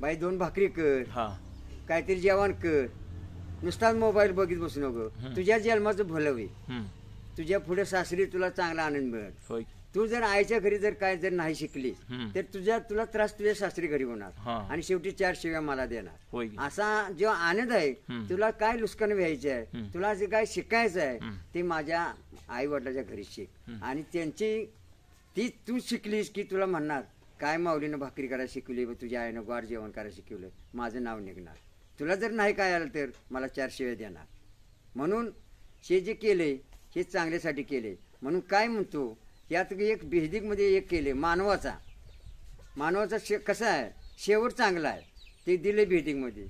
Speaker 1: बाई 2 भाकरी कर, काहीतरी जेवण कर, नुसताच मोबाईल बघित बसू नको. तुझ्या जन्माचं भलं होईल. तुझ्या पुढे सासरी तुला चांगला आनंद मिळेल. तू जर आईच्या घरी जर काय जर नाही शिकली तर तुला त्रास तुझ्या सासरी घरी होणार आणि शेवटी 4 शिव्या मला देणार. असा जो आनंद आहे तुला काय लुस्कान व्हायचे आहे, तुला जे काय शिकायचं आहे ते माझ्या आई वडिलाच्या घरी शिक. आणि त्यांची ती तू शिकलीस की तुला म्हणणार काय माऊलीनं भाकरी करायला शिकवली, तुझ्या आईनं गोड जेवण करायला शिकवलं, माझं नाव निघणार. तुला जर नाही काय आलं तर मला 4 शिव्या देणार. म्हणून हे जे केले हे चांगल्यासाठी केले. म्हणून काय म्हणतो यात एक बेसिकमध्ये एक केले मानवाचा कसा आहे शेवट चांगला आहे. ते दिले भेटिंग मध्ये.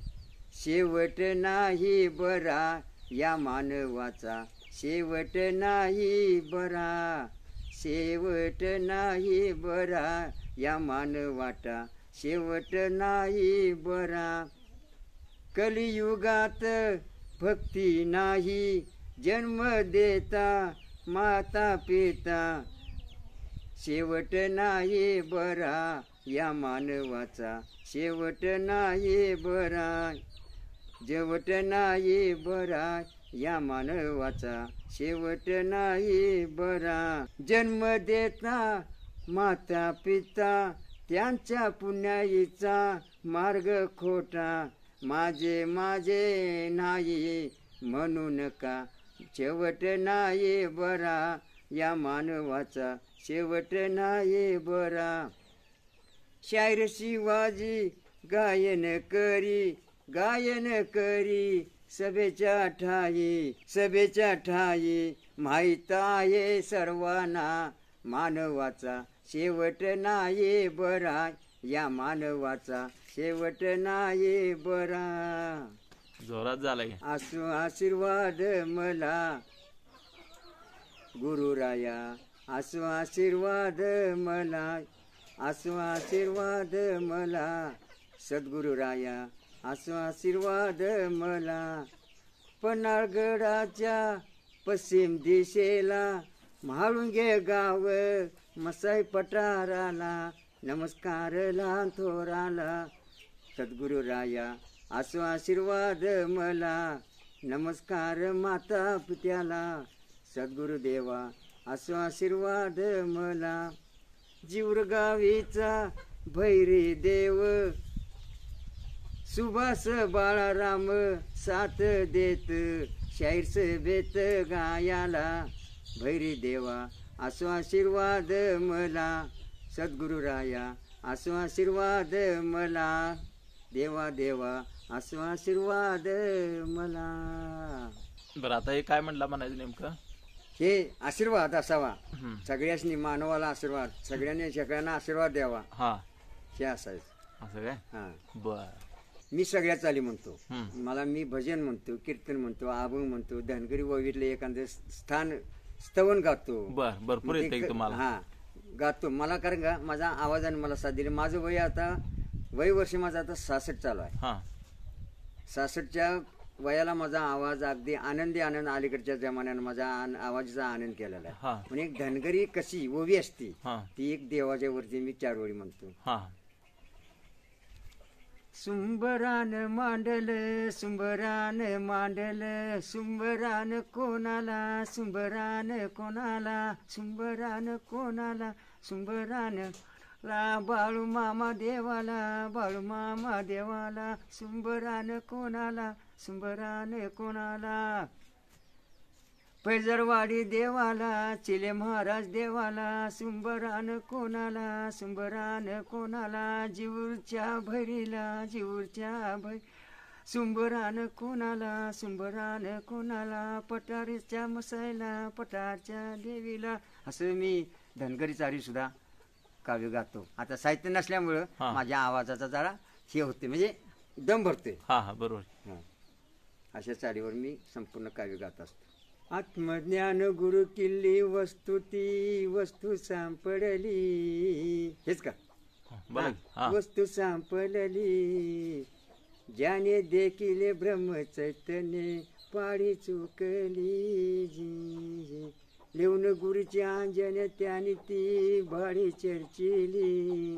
Speaker 1: शेवट नाही बरा या मानवाचा, शेवट नाही बरा, शेवट नाही बरा या मानवाचा, शेवट नाही बरा. कलियुगात भक्ती नाही जन्म देता माता पिता, शेवट नाही बरा या मानवाचा, शेवट नाही बरा, शेवट नाही बरा या मानवाचा, शेवट नाही बरा. जन्म देता माता पिता त्यांच्या पुण्याईचा मार्ग खोटा, माझे माझे नाही म्हणू नका, शेवट नाही बरा या मानवाचा, शेवट नाही बरा. शायर शिवाजी गायन करी, गायन करी सभेच्या ठाई, सभेच्या ठाई. माहीत आहे सर्वांना मानवाचा, शेवट नाही बरा या मानवाचा, शेवट नाही बरा.
Speaker 2: जोरात झालाय.
Speaker 1: असो आशीर्वाद मला गुरुराया, असो आशीर्वाद मला, असो आशीर्वाद मला सद्गुरुराया, असो आशीर्वाद मला. पन्हाळगडाच्या पश्चिम दिशेला म्हाळुंगे गाव, मसाई पठाराला नमस्कार लहान थोराला, सद्गुरुराया असो आशीर्वाद मला, नमस्कार माता पित्याला, सद्गुरुदेवा असो आशीर्वाद मला. जीवरगावीचा भैरी देव सुभाष बाळाराम साथ देत, शाहीर सभेत गायाला, भैरी देवा असो आशीर्वाद मला, सद्गुरुराया असो आशीर्वाद मला, देवा देवा असो आशीर्वाद मला.
Speaker 2: बरं, आता हे काय म्हणला म्हणायचं नेमकं?
Speaker 1: हे आशीर्वाद असावा सगळ्यांनी, मानवाला आशीर्वाद, सगळ्यांना आशीर्वाद द्यावा, हे असायचं.
Speaker 2: असं काय?
Speaker 1: हा.
Speaker 2: बर.
Speaker 1: मी सगळ्या चाली म्हणतो, मला मी भजन म्हणतो, कीर्तन म्हणतो, अभंग म्हणतो, धनगरी ववीतले एखादं स्थान स्तवन गातो.
Speaker 2: बर, भरपूर येते तुम्हाला?
Speaker 1: हा, गातो. मला कारण का माझा आवाजाने मला साथ दिली. माझं वय आता वर्ष माझं आता 66 चालू आहे. 66च्या वयाला माझा आवाज अगदी आनंदी आनंद, अलीकडच्या जमान्यानं माझा आवाजाचा आनंद केलेला आहे. पण एक धनगरी कशी ओवी असती ती एक देवाच्या वरती मी 4 वेळी म्हणतो. सुंबरान मांडल, सुंबरान मांडल, सुंबरान कोणाला, सुंबरान कोणाला, सुंबरान कोणाला, सुंबरान ला बाळू मामा देवाला, बाळू मामा देवाला, सुंबरान कोणाला, सुंबरान कोणाला. पैजरवाडी देवाला, चिले महाराज देवाला, सुंबरान कोणाला, सुंबरान कोणाला, जीवूरच्या भैरीला, जीवूरच्या भैरी, सुंबरान कोणाला, सुंबरान कोणाला, पठारीच्या मसायला, पठारच्या देवीला. असं मी धनगरी चारी सुद्धा काव्य गातो. आता साहित्य नसल्यामुळं माझ्या आवाजाचा जरा हे होते, म्हणजे दम भरते.
Speaker 2: बरोबर.
Speaker 1: अशा चालीवर मी संपूर्ण काव्य गात असतो. आत्मज्ञान गुरु किल्ली वस्तू ती वस्तू सापडली, हेच का? वस्तू सापडली, ज्याने देखील ब्रह्मचैतन्य पाडी चुकली, लिहून गुरुची अंजन त्याने ती भाडी चर्चिली,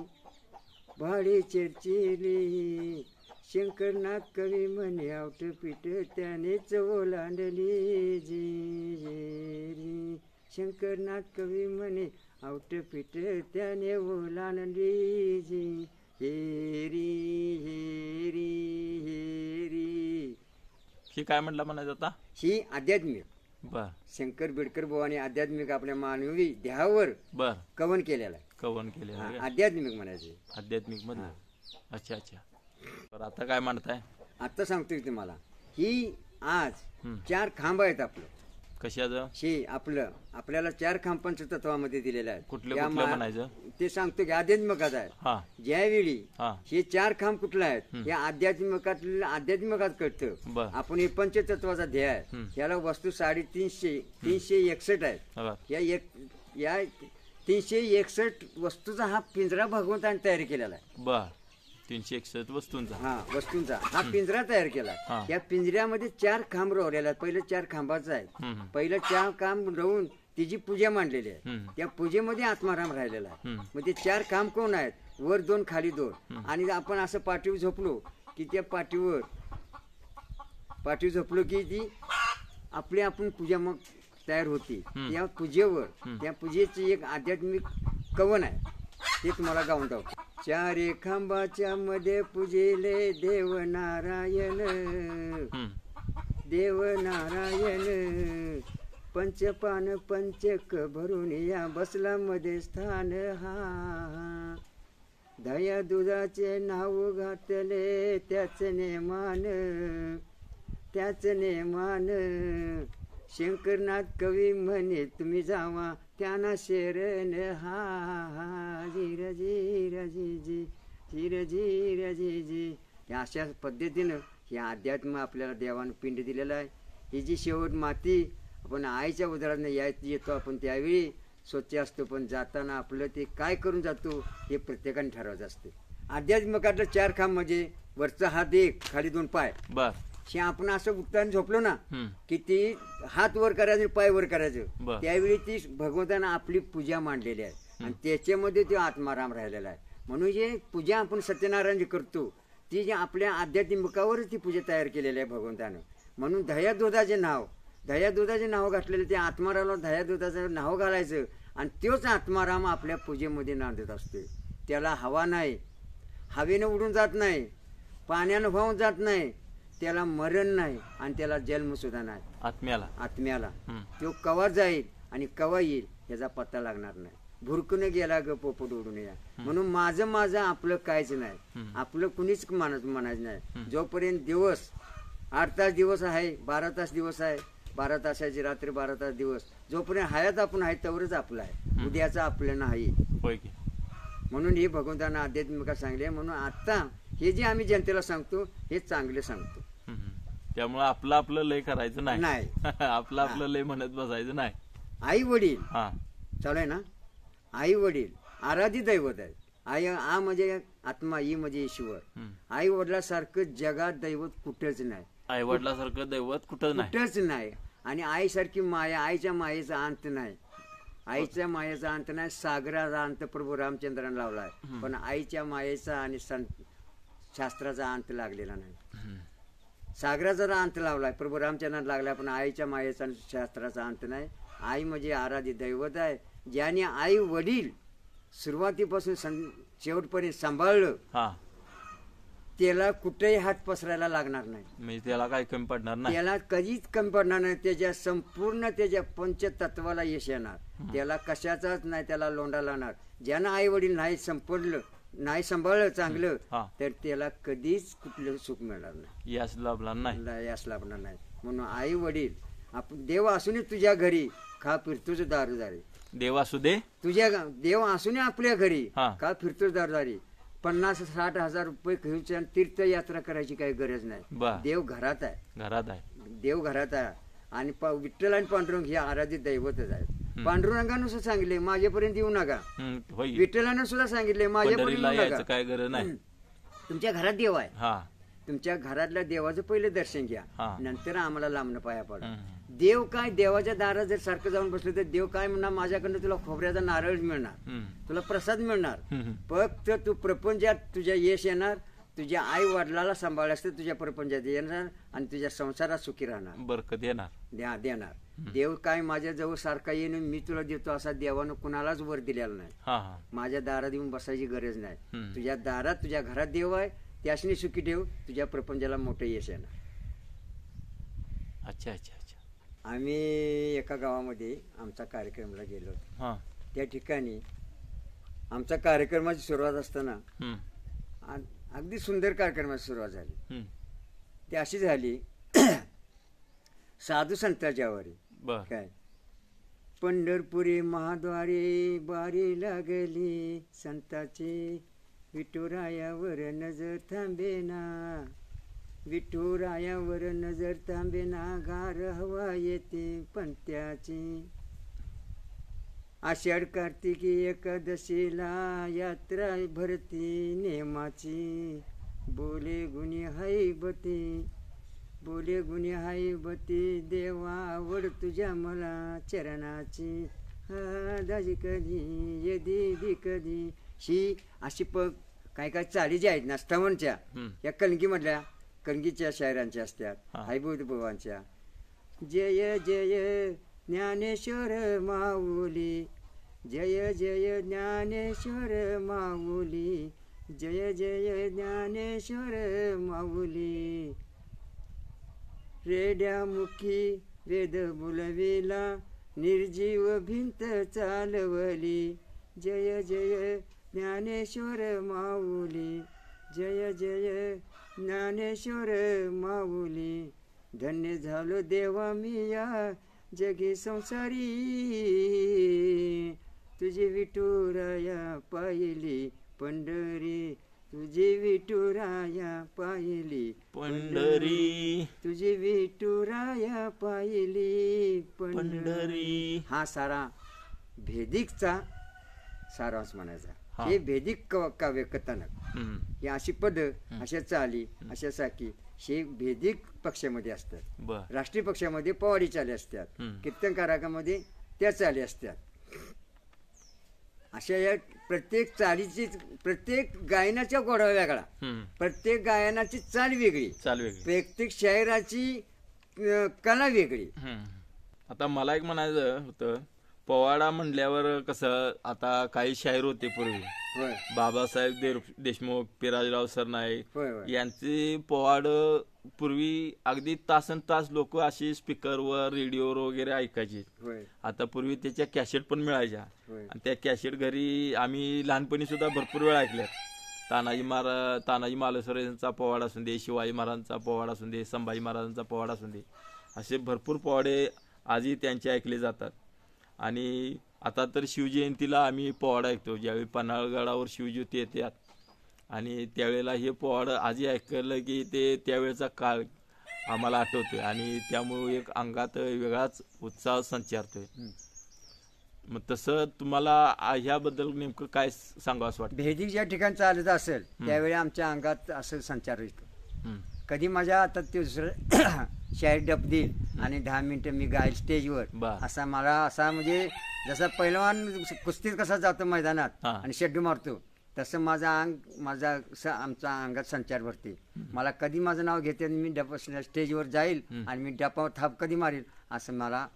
Speaker 1: भाडी चर्चिली. शंकरनाथ कवी म्हणे आवट पीठ त्यानेच ओलांडली, जी. शंकरनाथ कवी म्हणे आवट पीठ त्याने ओलांडली, जी. हेरी हेरी हेरी.
Speaker 2: ही काय म्हटलं म्हणायचं आता?
Speaker 1: ही आध्यात्मिक. शंकर बिडकर बुवाने आध्यात्मिक आपल्या मानवी देहावर कवन केलेला आहे.
Speaker 2: कवन केलेलं
Speaker 1: आध्यात्मिक म्हणायचे.
Speaker 2: आध्यात्मिक मध्ये. अच्छा अच्छा. आता काय म्हणताय?
Speaker 1: आता सांगतोय तुम्हाला, ही आज 4 खांब आहेत आपलं.
Speaker 2: कशाचं
Speaker 1: हे आपल्याला 4 खांब पंचतत्वामध्ये दिलेले आहेत.
Speaker 2: कुठलं म्हणायचं
Speaker 1: ते सांगतो की आध्यात्मिकात आहे. ज्यावेळी हे 4 खांब कुठले आहेत हे आध्यात्मिकात कळतं. आपण हे पंचतत्वाचा ध्येय आहे. याला वस्तू 361 आहेत. या 361 वस्तूचा हा पिंजरा भगवंताने तयार केलेला आहे.
Speaker 2: 361 वस्तूंचा
Speaker 1: वस्तूंचा हा पिंजरा तयार केला. या पिंजऱ्यामध्ये 4 खांब रोवलेले आहेत. पहिले 4 खांबाचं आहे. पहिलं 4 खांब रोवून तिची पूजा मांडलेली आहे. त्या पूजेमध्ये आत्माराम राहिलेला आहे. मग ते 4 खांब कोण आहेत? वर 2 खाली 2. आणि आपण असं पाठीवर झोपलो की त्या पाठीवर झोपलो की ती आपण पूजा मग तयार होती. त्या पूजेची एक आध्यात्मिक कवन आहे. ते तुम्हाला गाऊन दाखवतो. 4 खांबाच्या मध्ये पूजेले देव नारायण, पंचपान पंचक भरून या बसला मध्ये स्थान हा. दया दुधाचे नाव घातले त्याच नेमान, शंकरनाथ कवी म्हणे तुम्ही जावा त्यांना शरण हा. झिर झिर झिजी झिर झिर झिजी. या अशा पद्धतीनं हे अध्यात्म आपल्याला देवानं पिंड दिलेलं आहे. ही जी शेवट माती आपण आईच्या उदरानं येतो आपण त्यावेळी स्वच्छ असतो, पण जाताना आपलं ते काय करून जातो हे प्रत्येकाने ठरवायचं असते. आध्यात्मिकातलं 4 खांब म्हणजे वरचा हात 1 खाली 2 पाय. हे आपण असं उत्तान झोपलो ना की ती हात वर करायचं पाय वर करायचं. त्यावेळी ती भगवंतानं आपली पूजा मांडलेली आहे आणि त्याच्यामध्ये तो आत्माराम राहिलेला आहे. म्हणून जे पूजा आपण सत्यनारायण करतो ती जे आपल्या आध्यात्मिकावरच ती पूजा तयार केलेली आहे भगवंतानं. म्हणून दह्या दुधाचे नाव घातलेले ते आत्मारामला दह्या दुधाचं नाव घालायचं आणि तोच आत्माराम आपल्या पूजेमध्ये नांदत असतो. त्याला हवा नाही, हवेनं उडून जात नाही, पाण्यानं वाहून जात नाही, त्याला मरण नाही आणि त्याला जन्म सुद्धा नाही. आत्म्याला तो कवा जाईल आणि कवा येईल याचा पत्ता लागणार नाही. भुरकून गेला ग पोपट उडून या. म्हणून माझं आपलं काहीच नाही. आपलं कुणीच म्हणायचं नाही. जोपर्यंत दिवस 8 तास दिवस आहे, 12 तास दिवस आहे, 12 तासाची रात्री 12 तास दिवस, जोपर्यंत हयात आपण आहे तेवढंच आपलं आहे. उद्याचं आपलं नाही. म्हणून हे भगवंतांना आध्यात्मिका सांगले. म्हणून आता हे जे आम्ही जनतेला सांगतो हे चांगले सांगतो.
Speaker 2: त्यामुळे आपलं लय करायचं नाही. आपलं लय म्हणत बसायचं नाही.
Speaker 1: आई वडील चालू आहे ना. आई वडील आराधी दैवत आहेत. आ म्हणजे आत्मा, ई म्हणजे ईश्वर. आई वडिलासारखं जगात दैवत कुठंच नाही.
Speaker 2: आई वडिलासारखं दैवत कुठंच
Speaker 1: नाही. आणि आईसारखी माया, आईच्या मायेचा अंत नाही. आईच्या मायेचा अंत नाही. सागराचा अंत प्रभू रामचंद्राने लावलाय, पण आईच्या मायेचा आणि शास्त्राचा अंत लागलेला नाही. सागराचा अंत लावलाय, प्रभू रामचंद्राने लागलाय, पण आईच्या मायेचा आणि शास्त्राचा अंत नाही. आई म्हणजे आराधी दैवत आहे. ज्याने आई वडील सुरुवातीपासून शेवटपर्यंत सांभाळलं त्याला कुठेही हात पसरायला लागणार नाही.
Speaker 2: त्याला काही कमी पडणार नाही.
Speaker 1: त्याला कधीच कमी पडणार नाही. त्याच्या पंचतत्वाला यश येणार. त्याला कशाचाच नाही त्याला लोंढा लागणार. ज्यानं आई वडील नाही सांभाळलं चांगलं तर त्याला कधीच कुठलं सुख मिळणार नाही.
Speaker 2: यास
Speaker 1: लाभणार नाही. म्हणून आई वडील आपण देव असून तुझ्या घरी खा फिरतोच दारोदारी.
Speaker 2: देव असू दे
Speaker 1: देव असून आपल्या घरी का फिरतोच दारोदारी. 50-60 हजार रुपये घेऊन तीर्थयात्रा करायची काही गरज नाही. देव घरात आहे. देव घरात आहे. आणि विठ्ठल आणि पांडुरंग हे आराधित दैवतच आहेत. पांडुरंगानं सुद्धा सांगितले माझ्यापर्यंत येऊ नका. विठ्ठलानं सुद्धा सांगितले माझ्यापर्यंत येऊ नका.
Speaker 2: काय गरज नाही.
Speaker 1: तुमच्या घरात देव आहे. तुमच्या घरातल्या देवाचं पहिलं दर्शन घ्या, नंतर आम्हाला लांबणं पाया पडा. देव काय देवाच्या दारात जर सारखं जाऊन बसलं तर देव काय म्हणणार माझ्याकडनं तुला खोबऱ्याचा नारळ मिळणार, तुला प्रसाद मिळणार. फक्त तू प्रपंचात तुझ्या यश येणार, तुझ्या आई वडिलाला सांभाळल्यास तर तुझ्या प्रपंचात येणार आणि तुझ्या संसारात सुखी राहणार,
Speaker 2: बरकत
Speaker 1: देणार. देव काय माझ्या जवळ सारखा येऊन मी तुला देतो असा देवानं कुणालाच वर दिलेला नाही. माझ्या दारात येऊन बसायची गरज नाही. तुझ्या दारात तुझ्या घरात देव आहे, त्यासनी सुखी ठेव, तुझ्या प्रपंचाला मोठं यश येणार.
Speaker 2: अच्छा अच्छा अच्छा.
Speaker 1: आम्ही एका गावामध्ये आमचा कार्यक्रमला गेलो होतो. त्या ठिकाणी आमचा कार्यक्रमाची सुरुवात असताना अगदी सुंदर कार्यक्रमाची सुरुवात झाली. ती अशी झाली साधू संतांच्या वारी.
Speaker 2: बर
Speaker 1: काय पंढरपुरी महाद्वारी बारी लागली संताची विठुरायावर नजर थांबेना विठुरायावर नजर थांबेना गार हवा येते पंत्याची आषाढ कार्तिकी एकादशीला यात्रा भरती नेमाची बोले गुणी हाय बती देवा आवड तुझ्या मला चरणाची दाजी कधी यदी कधी ही अशी काय काय चाली ज्या आहेत ना स्तवनच्या या कणगीमधल्या कणगीच्या शायरांच्या असतात हायबोध बुवांच्या जय जय ज्ञानेश्वर माऊली जय जय ज्ञानेश्वर माऊली जय जय ज्ञानेश्वर माऊली रेड्यामुखी वेद बुलविला निर्जीव भिंत चालवली जय जय ज्ञानेश्वर माऊली जय जय ज्ञानेश्वर माऊली धन्य झालो देवा मी या जगी संसारी तुझी विठुराया पाहिली पंढरी तुझी विठुराया पाहिली
Speaker 2: पंढरी
Speaker 1: तुझी विठुराया पाहिली
Speaker 2: पंढरी.
Speaker 1: हा सारा भेदिकचा सारांश म्हणायचा. हे भेदिक काव्य कथानक ही अशी पद अशा चाली अशा साकी हे भेदिक पक्षामध्ये असतात. राष्ट्रीय पक्षामध्ये पवाडी चाली असतात. कीर्तनकारामध्ये त्या चाली असतात. अशा या प्रत्येक चालीची प्रत्येक गायनाच्या गोडवा वेगळा प्रत्येक गायनाची चाल वेगळी प्रत्येक शायराची कला वेगळी.
Speaker 2: आता मला एक म्हणायचं होतं पोवाडा म्हणल्यावर कसं आता काही शाहीर होते पूर्वी बाबासाहेब देशमुख पिराजराव सरनाईक यांचे पोवाड पूर्वी अगदी तासन तास लोक अशी स्पीकरवर रेडिओवर वगैरे ऐकायचे. आता पूर्वी त्याच्या कॅसेट पण मिळायच्या आणि त्या कॅसेट घरी आम्ही लहानपणी सुद्धा भरपूर वेळ ऐकल्यात. तानाजी मालुसरे यांचा पोवाडा असू दे शिवाजी महाराजांचा पोवाडा असू दे संभाजी महाराजांचा पोवाडा असू दे असे भरपूर पोवाडे आजही त्यांचे ऐकले जातात. आणि आता तर शिवजयंतीला आम्ही पोवाडा ऐकतो ज्यावेळी पन्हाळगडावर शिवज्योती येतात आणि त्यावेळेला हे पोवाडं आजही ऐकलं की ते त्यावेळेचा काळ आम्हाला आठवतोय आणि त्यामुळे एक अंगात वेगळाच उत्साह संचारतोय. मग तसं तुम्हाला ह्याबद्दल नेमकं काय सांगावं असं वाटतं?
Speaker 1: भेदिक ज्या ठिकाणी चालत असेल त्यावेळी आमच्या अंगात असं संचार येतो. कधी माझ्या आता ते दुसरं शाहीर डब देईल आणि 10 मिनिटं मी गाईल स्टेजवर असा मला असा म्हणजे जसा पहिलवान कुस्तीत कसा जातो मैदानात आणि शेड्डू मारतो तसं आमचा अंगात संचार भरते. मला कधी माझं नाव घेते मी डब स्टेजवर जाईल आणि मी डपावर थाप कधी मारेल असं मला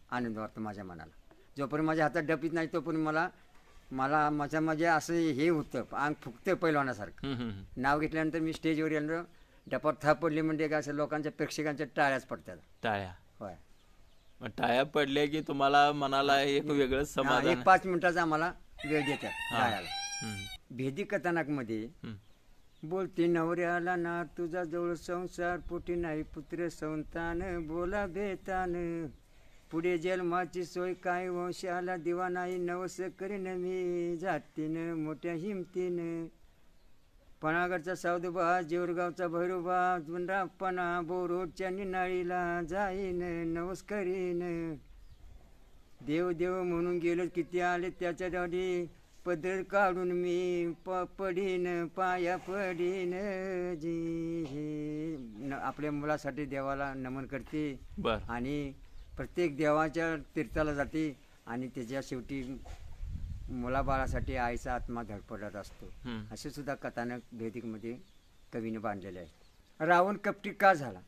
Speaker 1: आनंद वाटतो माझ्या मनाला. जोपर्यंत माझ्या हातात डपीत नाही तोपर्यंत मला माझ्या असं हे होतं अंग फुकतं पहिलवानासारखं. नाव घेतल्यानंतर मी स्टेजवर येणार डपावर थाप पडली म्हणजे काय असं लोकांच्या प्रेक्षकांच्या टाळ्याच पडतात.
Speaker 2: टाळ्या
Speaker 1: होय
Speaker 2: टाळ्या पडल्या की तुम्हाला मनाला एक वेगळंच समाधान.
Speaker 1: 5 मिनिटाचा आम्हाला वेळ देतात गायला. भेदी कथानक मध्ये बोलते नवऱ्याला ना तुझा जवळ संसार पोटी नाही पुत्र संतान बोला बेतान पुढे जन्माची सोय काय वंशाला दिवा नाही नवस करीन मी जातीन मोठ्या हिमतीन पणागडचा सावदोबा जेवरगावचा भैरोबा जुनरापणा बोरोडच्या निनाळीला जाईन नवस करीन देव देव म्हणून गेलो किती आले त्याच्या डाडी पदर काढून मी पडीन पाया पडीन जी आपल्या मुलासाठी देवाला नमन करते आणि प्रत्येक देवाच्या तीर्थाला जाते आणि त्याच्या शेवटी मुलाबाळासाठी आईचा आत्मा धडपडत असतो. असे सुद्धा कथानक भेदिक मध्ये कवीने बांधलेले आहे. रावण कपटी का झाला?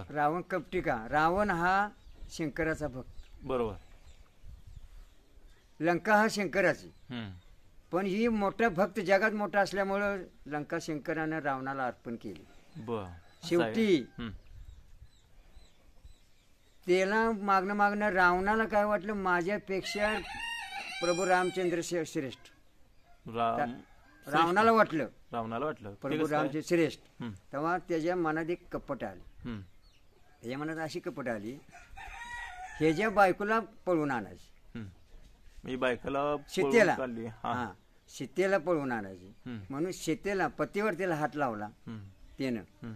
Speaker 1: रावण कपटी का? रावण हा शंकराचा भक्त
Speaker 2: बरोबर.
Speaker 1: लंका हा शंकराची पण ही मोठा भक्त जगात मोठा असल्यामुळं लंका शंकरानं रावणाला अर्पण केली. शेवटी त्याला मागणं रावणाला काय वाटलं माझ्यापेक्षा प्रभू रामचंद्र श्रेष्ठ. रावणाला वाटलं प्रभू रामचंद्र श्रेष्ठ. तेव्हा त्याच्या मनात एक कपट आलं त्याच्या मनात अशी कपट आली, हे ज्या बायकोला पळवून आणायची,
Speaker 2: मी बायकोला
Speaker 1: सीतेला, हा सीतेला पळवून आणायची. म्हणून सीतेला पतीवर त्याला हात लावला त्यानं,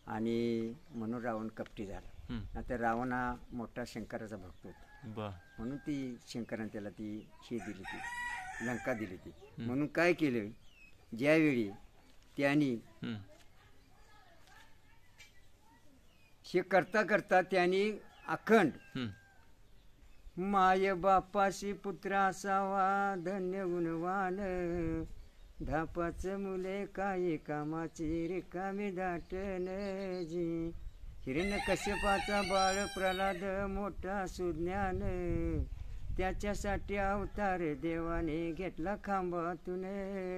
Speaker 1: आणि म्हणून रावण कपटी झाला. आता रावण हा मोठा शंकराचा भक्त होता, म्हणून ती शंकराने त्याला ती हे दिली, ती लंका दिली ती. म्हणून काय केलं, ज्यावेळी त्यांनी हे करता करता त्यांनी अखंड माय बापाशी पुत्र असावा धन्य गुणवान, धापाच मुले काय कामाची रिकामी दाटन जी. हिरण्यकश्यपाचा बाळ प्रल्हाद मोठा सुज्ञान, त्याच्यासाठी अवतार देवाने घेतला खांबातून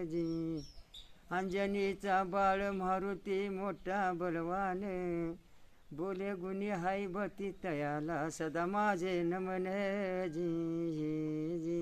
Speaker 1: जी. अंजनीचा बाळ मारुती मोठा बलवान, बोले गुणी हाय भती तयाला सदा माझे नमन जी.